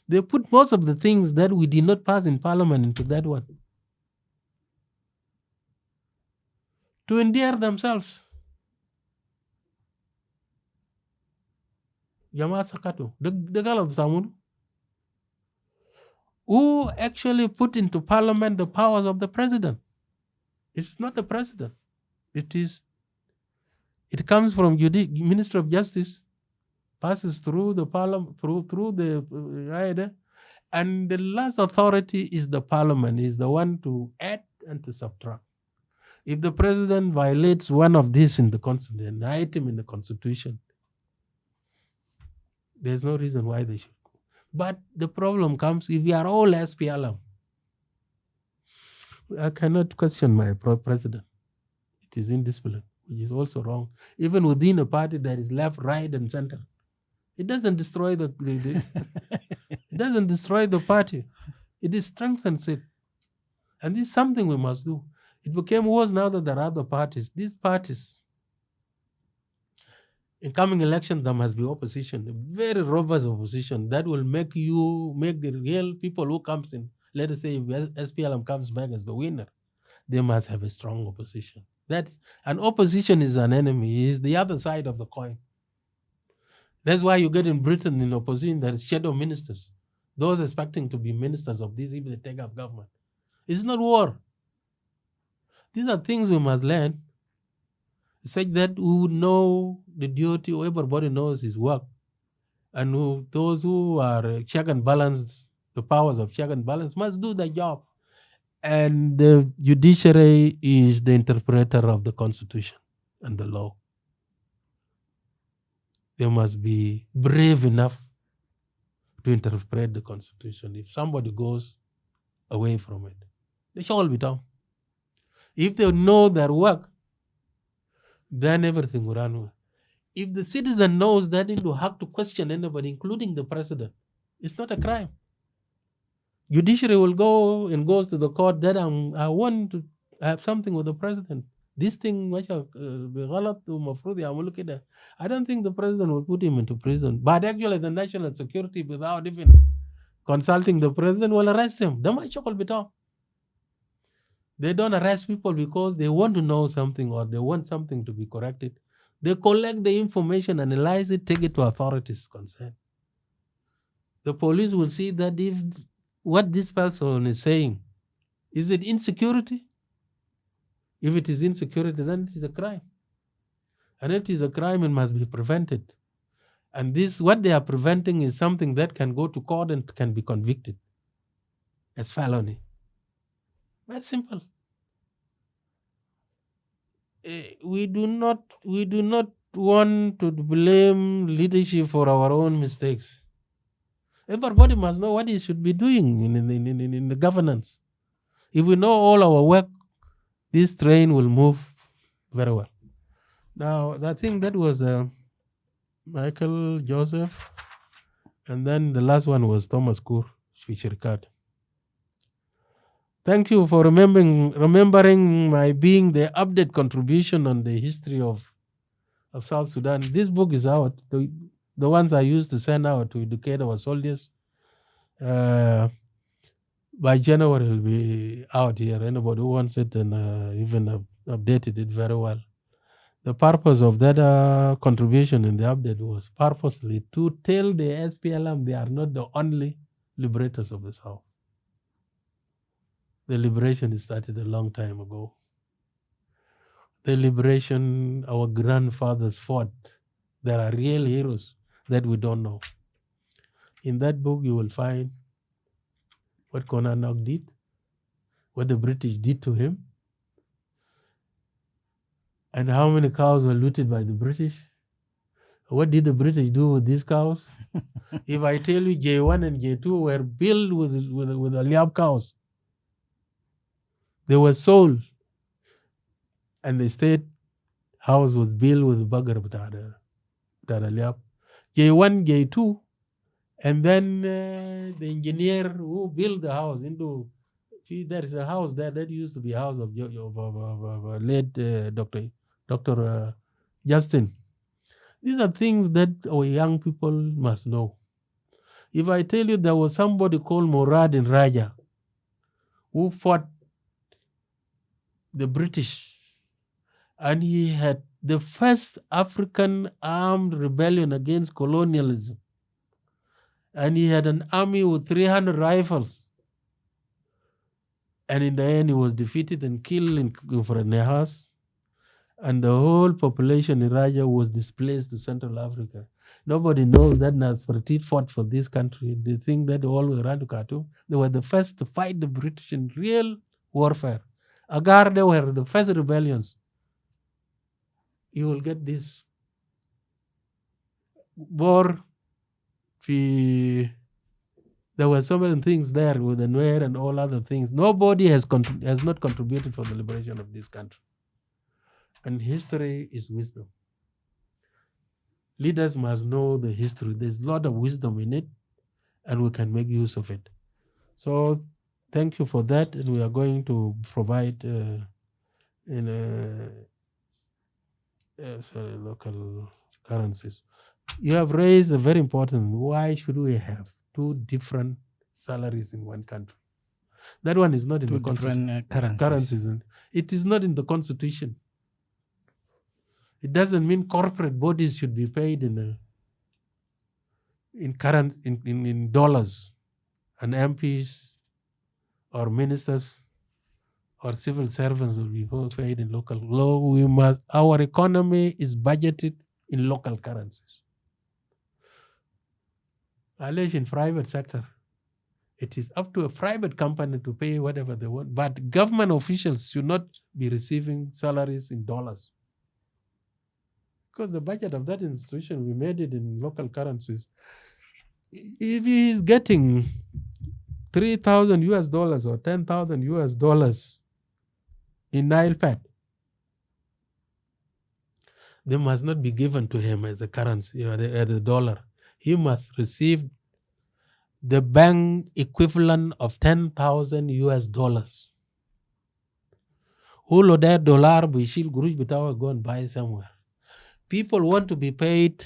They put most of the things that we did not pass in parliament into that one. To endear themselves. Yama Sakato, the girl of Samun, who actually put into parliament the powers of the president. It's not the president. It comes from Minister of Justice passes through the parliament, through the and the last authority is the parliament, is the one to add and to subtract. If the president violates one of these in the constitution, an item in the constitution, there's no reason why they should. But the problem comes if we are all SPLM. I cannot question my president. It is indiscipline, which is also wrong. Even within a party that is left, right, and center, it doesn't destroy the it doesn't destroy the party. It strengthens it, and this is something we must do. It became worse now that there are other parties. These parties, in coming election, there must be opposition, a very robust opposition that will make the real people who comes in. Let us say if SPLM comes back as the winner, they must have a strong opposition. An opposition is an enemy. It is the other side of the coin. That's why you get in Britain in opposition there is shadow ministers, those expecting to be ministers of this if they take up government. It's not war. These are things we must learn, such that we would know the duty. Everybody knows his work, and those who are check and balance, the powers of check and balance, must do their job. And the judiciary is the interpreter of the constitution and the law. They must be brave enough to interpret the constitution. If somebody goes away from it, they shall be done. If they know their work, then everything will run well. If the citizen knows that he will have to question anybody, including the president, it's not a crime. Judiciary will go and goes to the court that I want to have something with the president. This thing, I don't think the president will put him into prison. But actually, the national security, without even consulting the president, will arrest him. They don't arrest people because they want to know something or they want something to be corrected. They collect the information, analyze it, take it to authorities concerned. The police will see that if what this person is saying, is it insecurity? If it is insecurity, then it is a crime. And it is a crime, it must be prevented. And what they are preventing is something that can go to court and can be convicted as felony. That's simple. We do not want to blame leadership for our own mistakes. Everybody must know what he should be doing in the governance. If we know all our work, this train will move very well. Now, I think that was Michael Joseph, and then the last one was Thomas Kur Fisherkat. Thank you for remembering my being the update contribution on the history of South Sudan. This book is out. The ones I used to send out to educate our soldiers. By January, it will be out here. Anybody who wants it and even updated it very well. The purpose of that contribution in the update was purposely to tell the SPLM they are not the only liberators of the South. The liberation started a long time ago. The liberation our grandfathers fought. There are real heroes that we don't know. In that book, you will find what Konanok did, what the British did to him, and how many cows were looted by the British. What did the British do with these cows? If I tell you J1 and J2 were built with Aliab cows, they were sold, and the state house was built with Bagger Aliab. J1, J2, and then the engineer who built the house there is a house there that used to be a house of late Dr. Justin. These are things that our young people must know. If I tell you there was somebody called Morad in Raja who fought the British, and he had the first African armed rebellion against colonialism, and he had an army with 300 rifles, and in the end he was defeated and killed in Nehas, and the whole population in Raja was displaced to Central Africa. Nobody knows that Nasfertit fought for this country. They think that all were ran to Khartoum. They were the first to fight the British in real warfare. Agar, they were the first rebellions. You will get this war. There were so many things there with the Nuer and all other things. Nobody has not contributed for the liberation of this country. And history is wisdom. Leaders must know the history. There's a lot of wisdom in it, and we can make use of it. So thank you for that, and we are going to provide local currencies. You have raised a very important, why should we have two different salaries in one country? That one is not in the Constitution. Currencies. It is not in the Constitution. It doesn't mean corporate bodies should be paid in dollars, and MPs or ministers or civil servants will be paid in local law. Our economy is budgeted in local currencies. Unless in private sector, it is up to a private company to pay whatever they want. But government officials should not be receiving salaries in dollars. Because the budget of that institution, we made it in local currencies. If he is getting $3,000 or $10,000 in Nile Pad, they must not be given to him as a currency or as a dollar. He must receive the bank equivalent of $10,000. All of that dollar, we should go and buy somewhere. People want to be paid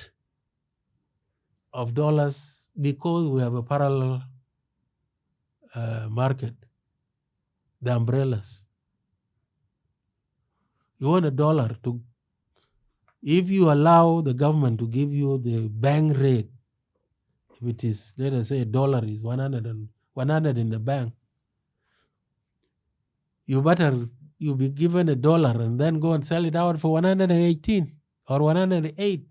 of dollars because we have a parallel market, the umbrellas. You want a dollar to, if you allow the government to give you the bank rate, if it is, let us say $1 is 100 in the bank, you be given $1 and then go and sell it out for 118 or 108.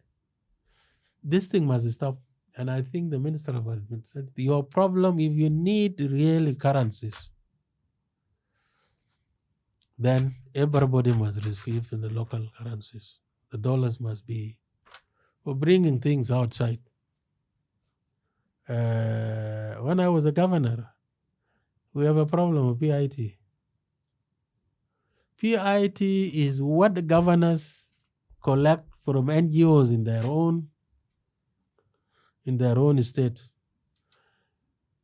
This thing must stop. And I think the Minister of Admin said, your problem, if you need really currencies, then everybody must receive in the local currencies. The dollars must be for bringing things outside. When I was a governor, we have a problem with PIT. PIT is what the governors collect from NGOs in their own state.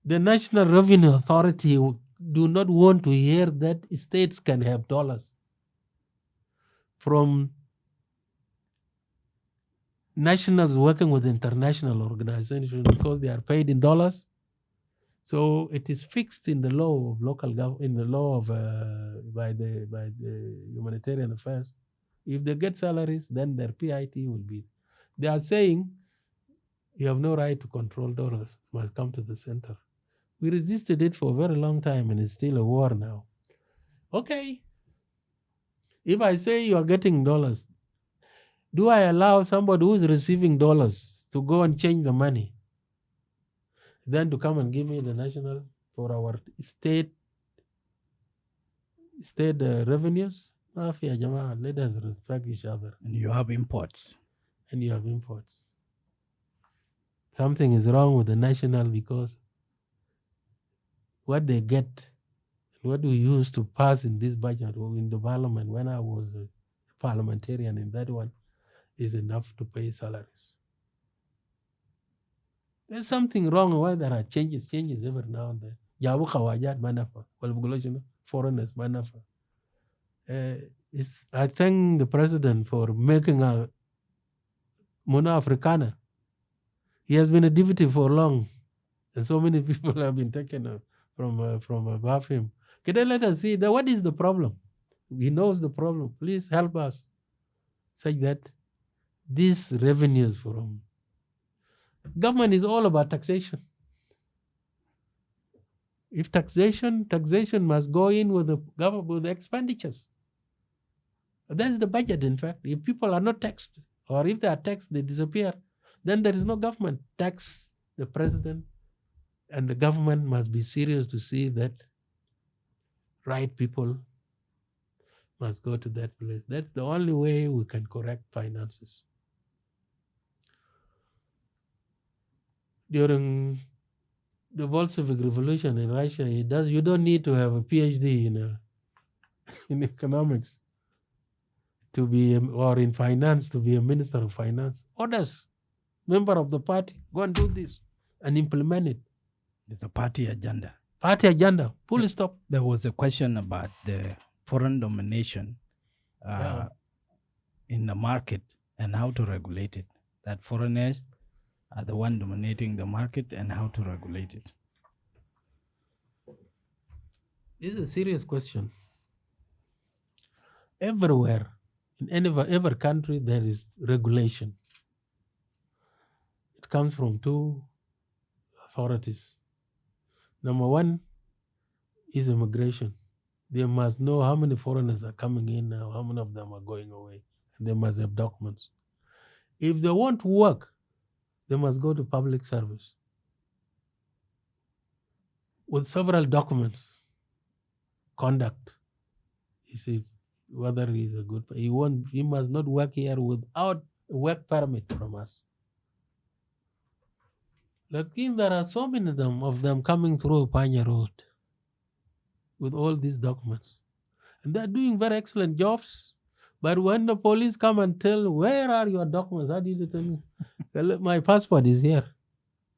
The National Revenue Authority do not want to hear that states can have dollars from nationals working with international organizations because they are paid in dollars. So it is fixed in the law of local government, in the law of by the humanitarian affairs. If they get salaries, then their PIT will be. They are saying you have no right to control dollars. It must come to the center. We resisted it for a very long time, and it's still a war now. Okay. If I say you are getting dollars, do I allow somebody who is receiving dollars to go and change the money, then to come and give me the national for our state revenues? Let us respect each other. And you have imports. Something is wrong with the national because what they get, what we used to pass in this budget or in the parliament when I was a parliamentarian in that one, is enough to pay salaries. There's something wrong why there are changes every now and then. Jabu Kawajat Manafa, foreigners Manafa. I thank the president for making a Mona Africana. He has been a deputy for long, and so many people have been taken from above him. Can they let us see that what is the problem? He knows the problem. Please help us, such that these revenues from government is all about taxation. If taxation must go in with the government, with the expenditures. That's the budget, in fact. If people are not taxed, or if they are taxed, they disappear, then there is no government. Tax the president, and the government must be serious to see that right people must go to that place. That's the only way we can correct finances. During the Bolshevik Revolution in Russia, you don't need to have a PhD in economics to be, or in finance to be a minister of finance. Others, member of the party, go and do this and implement it. It's a party agenda. Party agenda, full stop. There was a question about the foreign domination in the market and how to regulate it. That foreigners are the one dominating the market and how to regulate it. This is a serious question. Everywhere, in every country, there is regulation. It comes from two authorities. Number one is immigration. They must know how many foreigners are coming in now, how many of them are going away. And they must have documents. If they want to work, they must go to public service with several documents. Conduct. He says whether he's a good. He must not work here without a work permit from us. Like there are so many of them coming through Panya Road with all these documents, and they're doing very excellent jobs. But when the police come and tell, where are your documents? How did you tell me? Well, my passport is here.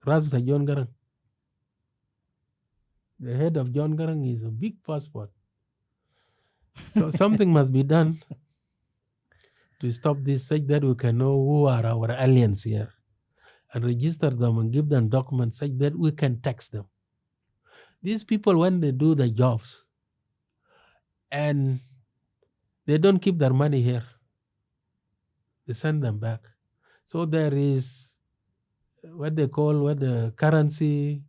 Rasta John Garang. The head of John Garang is a big passport. So something must be done to stop this, such that we can know who are our aliens here and register them and give them documents such that we can tax them. These people, when they do the jobs and they don't keep their money here, they send them back. So there is what the currency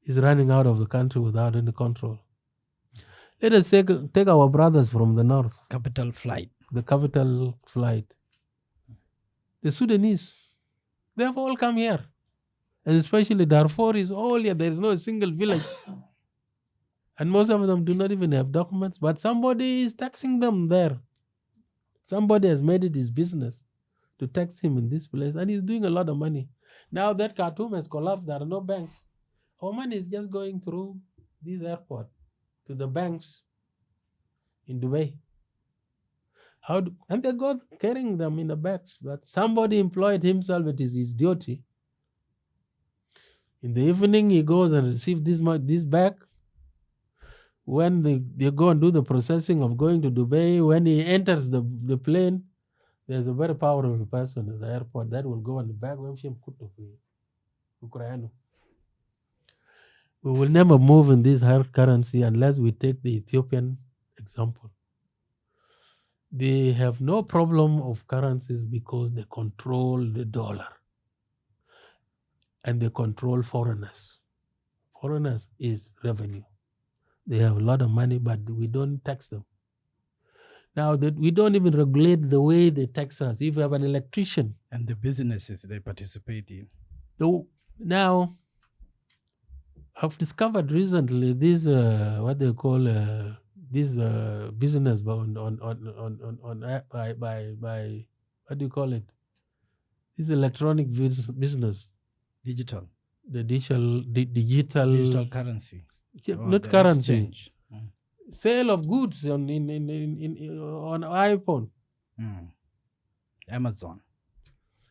is running out of the country without any control. Let us take our brothers from the north. Capital flight. The capital flight. The Sudanese. They have all come here. And especially Darfur is all here. There is no single village. And most of them do not even have documents. But somebody is taxing them there. Somebody has made it his business to tax him in this place. And he's doing a lot of money. Now that Khartoum has collapsed, there are no banks. Our money is just going through this airport to the banks in Dubai. And they go carrying them in the bags. But somebody employed himself, it is his duty. In the evening, he goes and receives this bag. When they go and do the processing of going to Dubai, when he enters the plane, there's a very powerful person at the airport that will go on the bag. We will never move in this hard currency unless we take the Ethiopian example. They have no problem of currencies because they control the dollar and they control foreigners. Foreigners is revenue. They have a lot of money, but we don't tax them. Now that we don't even regulate the way they tax us. If you have an electrician and the businesses they participate in. Now, I've discovered recently this what they call this business by what do you call it? This electronic business. Digital. The digital currency. Not currency. Exchange. Sale of goods on iPhone. Amazon.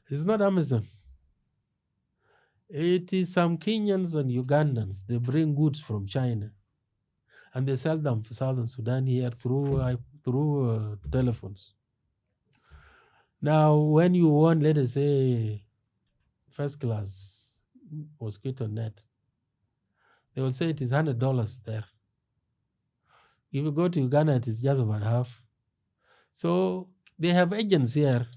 It's not Amazon. It is some Kenyans and Ugandans. They bring goods from China, and they sell them to Southern Sudan here through telephones. Now, when you want, let us say, first class mosquito net, they will say it is $100 there. If you go to Uganda, it is just about half. So they have agents here.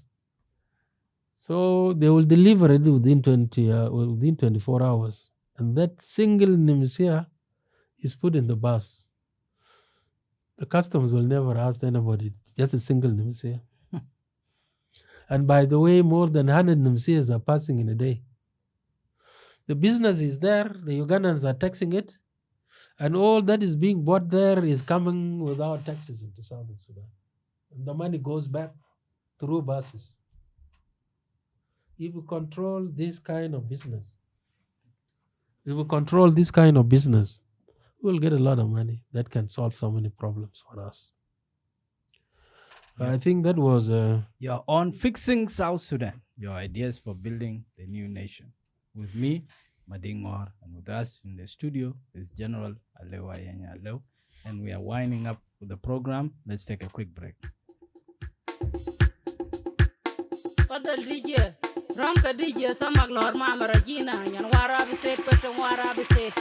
So they will deliver it within 24 hours. And that single Nimsia is put in the bus. The customs will never ask anybody just a single Nimsia. And by the way, more than 100 Nimsias are passing in a day. The business is there, the Ugandans are taxing it, and all that is being bought there is coming without taxes into Southern Sudan. And the money goes back through buses. If we control this kind of business, we'll get a lot of money that can solve so many problems for us. I think that was... You're on Fixing South Sudan, your ideas for building the new nation. With me, Madingor, and with us in the studio is General Aleu Ayieny. And we are winding up with the program. Let's take a quick break. Fadal DJ, Ramka DJ, Samak Lord Mama Regina, and Warrap said, Peter Warrap said,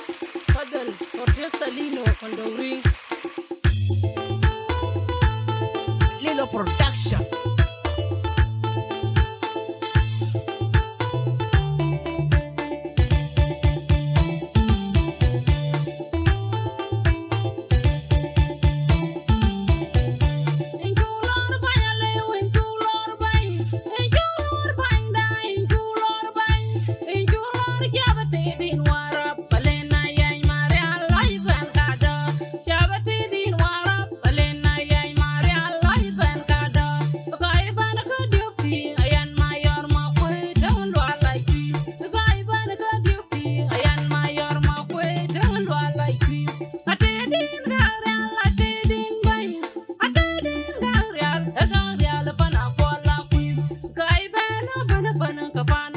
Fadal, or just a Lino on the ring. Lilo Production.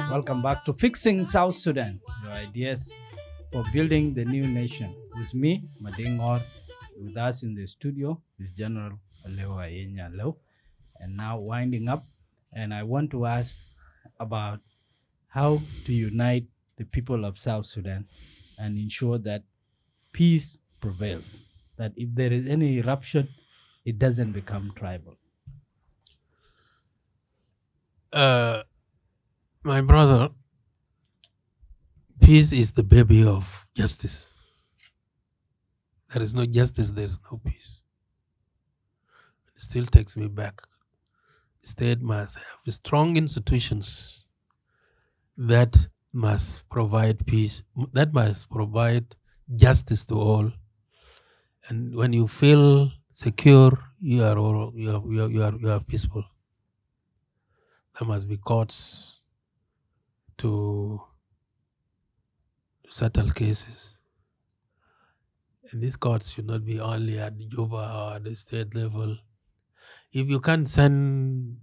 Welcome back to Fixing South Sudan, your ideas for building the new nation. With me, Madingor, with us in the studio is General Aleu Ayieny. And now winding up, and I want to ask about how to unite the people of South Sudan and ensure that peace prevails, that if there is any eruption, it doesn't become tribal. My brother, peace is the baby of justice. There is no justice, there is no peace. It still takes me back. The state must have strong institutions that must provide peace, that must provide justice to all. And when you feel secure, you are peaceful. There must be courts to settle cases. And these courts should not be only at the Juba or at the state level. If you can't send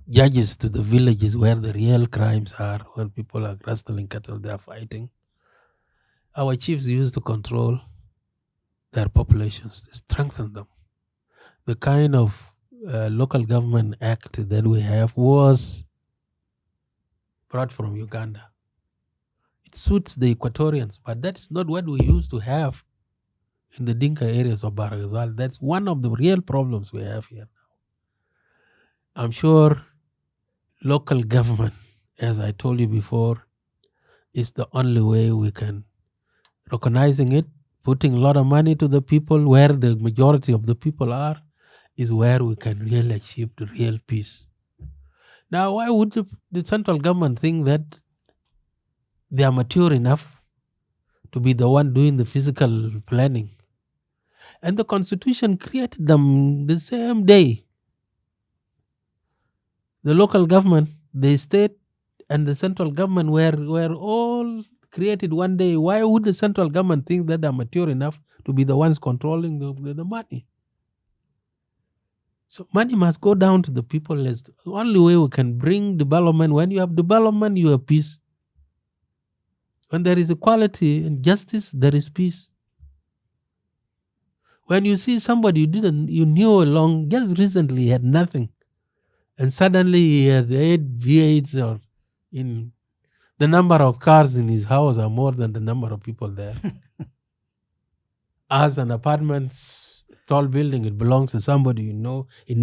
judges to the villages where the real crimes are, where people are rustling cattle, they are fighting, our chiefs used to control their populations, to strengthen them. The kind of local government act that we have was brought from Uganda. It suits the Equatorians, but that is not what we used to have in the Dinka areas of Baragazal. That's one of the real problems we have here now. I'm sure local government, as I told you before, is the only way we can, recognizing it, putting a lot of money to the people where the majority of the people are, is where we can really achieve the real peace. Now, why would the central government think that they are mature enough to be the one doing the physical planning? And the constitution created them the same day. The local government, the state, and the central government were all created one day. Why would the central government think that they are mature enough to be the ones controlling the money? So money must go down to the people. As the only way we can bring development. When you have development, you have peace. When there is equality and justice, there is peace. When you see somebody you knew along just recently had nothing, and suddenly he has 8 V8s, or in the number of cars in his house are more than the number of people there. As an apartment's tall building, it belongs to somebody you know. He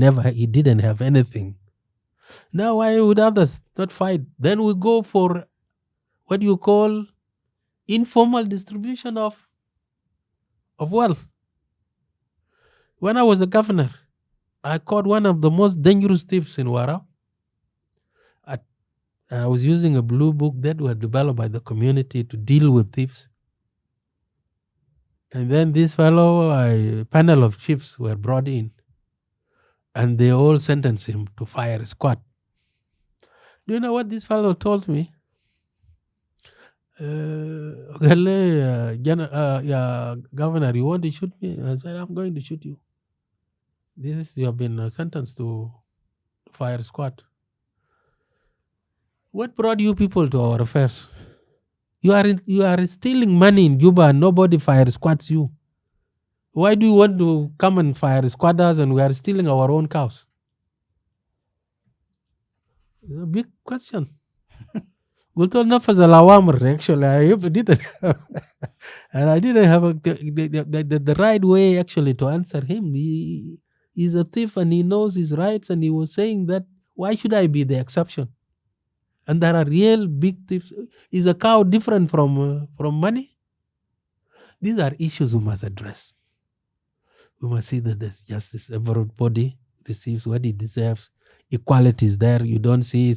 didn't have anything. Now why would others not fight? Then we go for what you call informal distribution of wealth. When I was the governor, I caught one of the most dangerous thieves in Warrap. I was using a blue book that was developed by the community to deal with thieves. And then this fellow, a panel of chiefs were brought in, and they all sentenced him to fire squad. Do you know what this fellow told me? Governor, you want to shoot me? I said, I'm going to shoot you. You have been sentenced to fire squad. What brought you people to our affairs? You are stealing money in Juba and nobody fire squads you. Why do you want to come and fire squatters and we are stealing our own cows? It's a big question. Actually, I didn't have, and I didn't have the right way actually to answer him. He's a thief and he knows his rights, and he was saying that why should I be the exception? And there are real big thieves. Is a cow different from money? These are issues we must address. We must see that there's justice. Everybody receives what he deserves. Equality is there. You don't see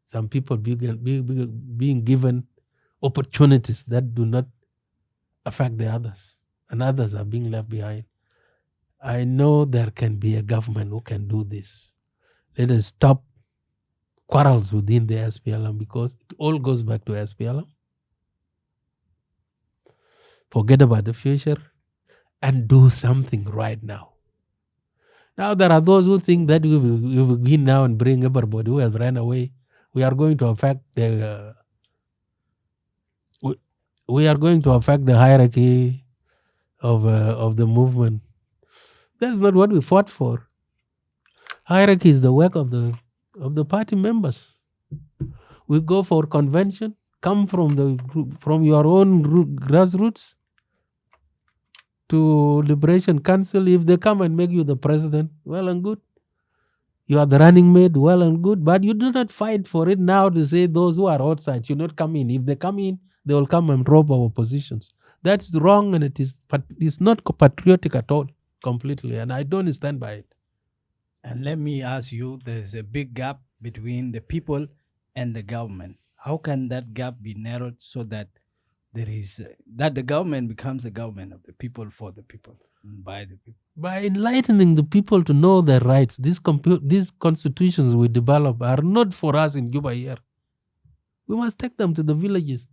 some people being given opportunities that do not affect the others, and others are being left behind. I know there can be a government who can do this. Let us stop quarrels within the SPLM, because it all goes back to SPLM. Forget about the future and do something right now. Now there are those who think that we will begin now and bring everybody who has ran away. We are going to affect the hierarchy of the movement. That's not what we fought for. Hierarchy is the work of the party members. We go for convention, come from your own grassroots to Liberation Council. If they come and make you the president, well and good. You are the running mate, well and good. But you do not fight for it now to say those who are outside should not come in. If they come in, they will come and rob our positions. That's wrong, and it's not patriotic at all, completely. And I don't stand by it. And let me ask you, there's a big gap between the people and the government. How can that gap be narrowed so that the government becomes the government of the people, for the people, and by the people? By enlightening the people to know their rights. These constitutions we develop are not for us in Juba here. We must take them to the villages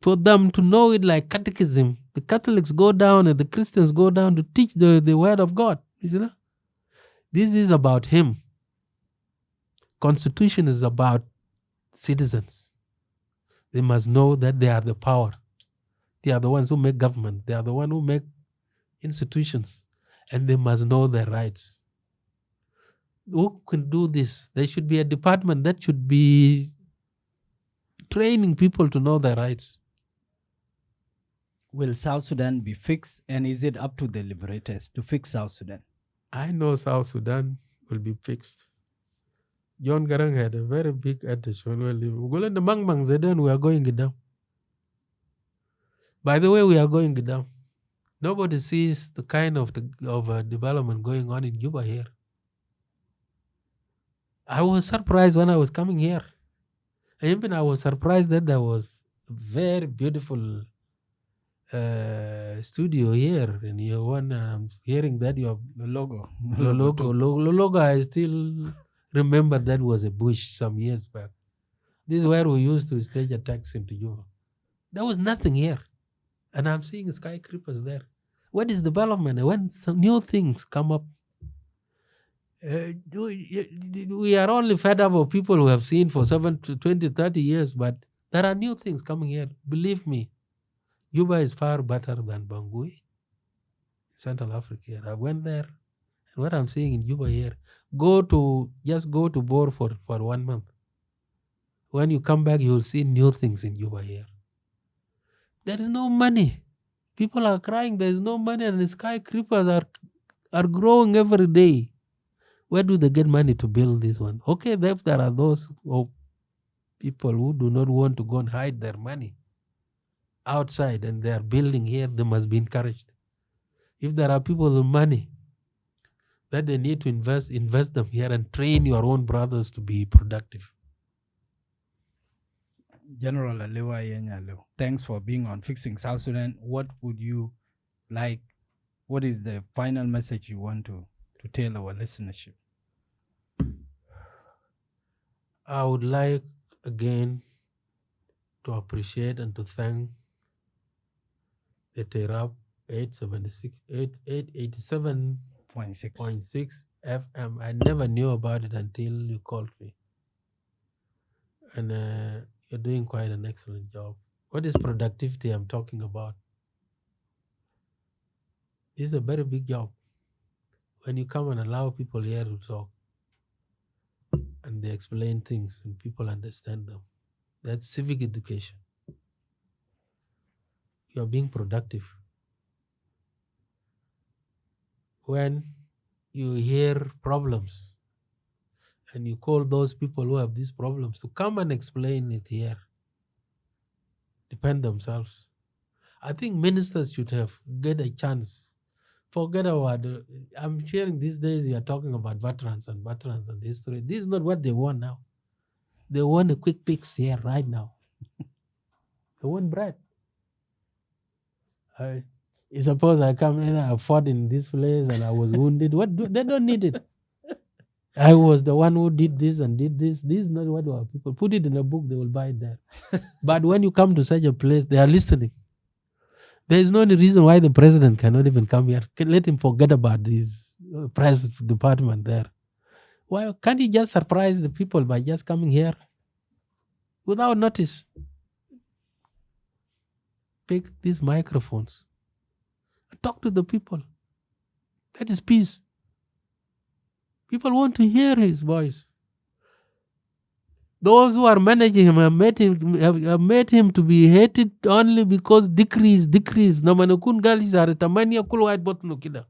for them to know it like catechism. The Catholics go down and the Christians go down to teach the word of God. You know? This is about him. Constitution is about citizens. They must know that they are the power. They are the ones who make government. They are the ones who make institutions. And they must know their rights. Who can do this? There should be a department that should be training people to know their rights. Will South Sudan be fixed, and is it up to the liberators to fix South Sudan? I know South Sudan will be fixed. John Garang had a very big adage when we were the Mang Zedan, we are going down. By the way, we are going down. Nobody sees the kind of development going on in Juba here. I was surprised when I was coming here. Even I was surprised that there was a very beautiful studio here in your one. I'm hearing that you have the logo. Logo. I still remember that was a bush some years back. This is where we used to stage attacks into Juba. There was nothing here. And I'm seeing skyscrapers there. What is development? When some new things come up, we are only fed up of people who have seen for 7 to 20, 30 years, but there are new things coming here. Believe me, Juba is far better than Bangui, Central Africa. I went there, and what I'm seeing in Juba here, just go to Bor for 1 month. When you come back, you will see new things in Juba here. There is no money. People are crying, there is no money, and the skyscrapers are growing every day. Where do they get money to build this one? Okay, if there are those people who do not want to go and hide their money outside and they are building here, they must be encouraged. If there are people with money that they need to invest them here and train your own brothers to be productive. General Aleu Ayieny, thanks for being on Fixing South Sudan. What would you like? What is the final message you want to tell our listenership? I would like again to appreciate and to thank the Terab 87.6 FM. I never knew about it until you called me. And you're doing quite an excellent job. What is productivity I'm talking about? This is a very big job. When you come and allow people here to talk and they explain things and people understand them, that's civic education. You are being productive. When you hear problems and you call those people who have these problems to come and explain it here, depend themselves. I think ministers should get a chance. Forget about I'm hearing these days you are talking about veterans and history. This is not what they want now. They want a quick fix here right now. They want bread. Suppose I come in, I fought in this place and I was wounded. They don't need it. I was the one who did this and did this. This is not what our people put it in a book. They will buy it there. But when you come to such a place, they are listening. There is no reason why the president cannot even come here. Let him forget about this press department there. Why can't he just surprise the people by just coming here without notice? Pick these microphones and talk to the people. That is peace. People want to hear his voice. Those who are managing him have made him to be hated only because decrease. Namanukun galis are tamania kul white botnu kida.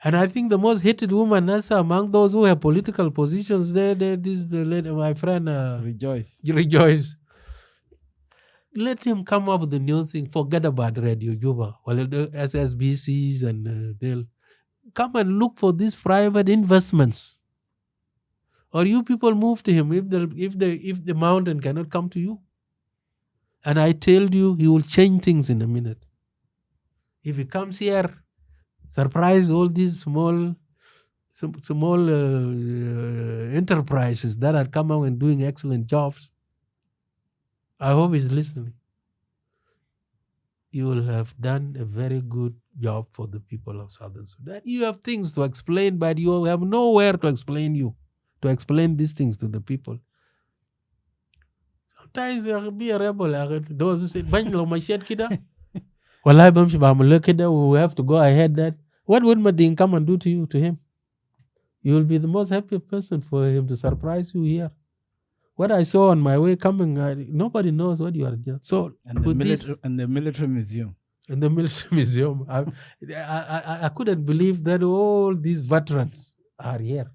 And I think the most hated woman also among those who have political positions, my friend Rejoice. Let him come up with a new thing. Forget about Radio Juba. Well, the SSBCs and they'll come and look for these private investments. Or you people move to him if the mountain cannot come to you. And I tell you, he will change things in a minute. If he comes here, surprise all these small enterprises that are coming and doing excellent jobs. I hope he's listening. You will have done a very good job for the people of Southern Sudan. You have things to explain, but you have nowhere to explain these things to the people. Sometimes you be a rebel. Those who say, we have to go ahead that. What would Madin come and do to him? You will be the most happy person for him to surprise you here. What I saw on my way coming, nobody knows what you are doing. So, And the military museum. In the military museum, I couldn't believe that all these veterans are here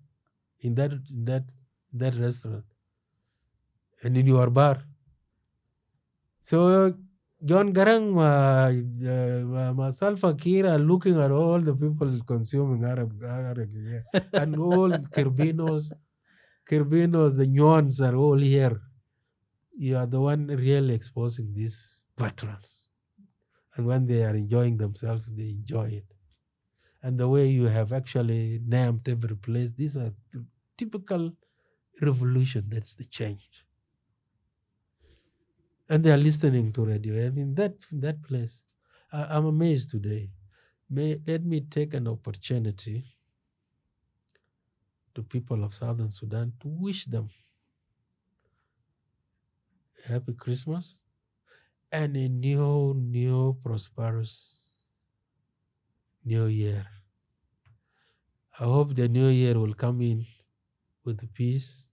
in that restaurant and in your bar. So John Garang, myself, Akira are looking at all the people consuming Arab here, and all Kirbinos, the Nyons are all here. You are the one really exposing these veterans. And when they are enjoying themselves, they enjoy it. And the way you have actually named every place, these are typical revolution. That's the change. And they are listening to radio. I mean, that place, I'm amazed today. Let me take an opportunity to people of Southern Sudan to wish them a happy Christmas and a new prosperous new year. I hope the new year will come in with peace,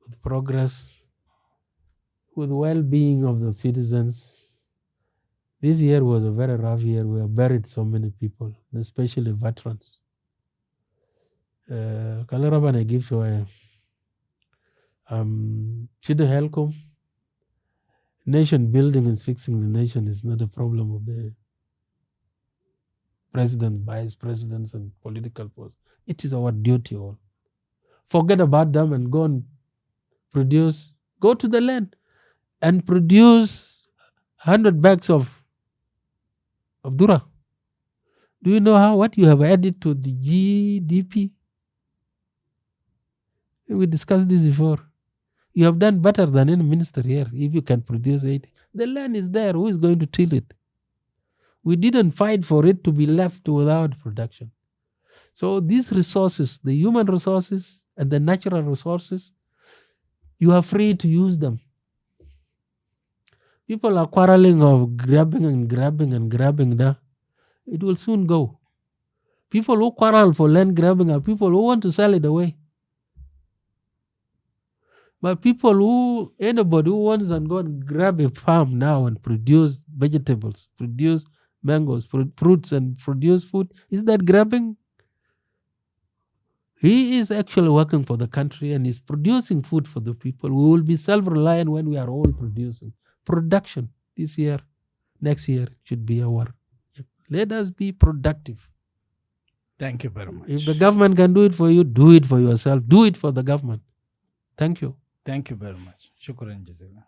with progress, with well-being of the citizens. This year was a very rough year. We have buried so many people, especially veterans. Kalarabana give to Shida Helcom. Nation building and fixing the nation is not a problem of the presidents, vice presidents, and political posts. It is our duty all. Forget about them and go and produce, go to the land and produce 100 bags of Dura. Do you know what you have added to the GDP? We discussed this before. You have done better than any minister here if you can produce 80. The land is there. Who is going to till it? We didn't fight for it to be left without production. So these resources, the human resources and the natural resources, you are free to use them. People are quarreling of grabbing there. It will soon go. People who quarrel for land grabbing are people who want to sell it away. But anybody who wants to go and grab a farm now and produce vegetables, produce mangoes, fruits, and produce food, is that grabbing? He is actually working for the country and is producing food for the people. We will be self-reliant when we are all producing. Production this year, next year should be our. Let us be productive. Thank you very much. If the government can do it for you, do it for yourself. Do it for the government. Thank you. Thank you very much. Shukran jazilan.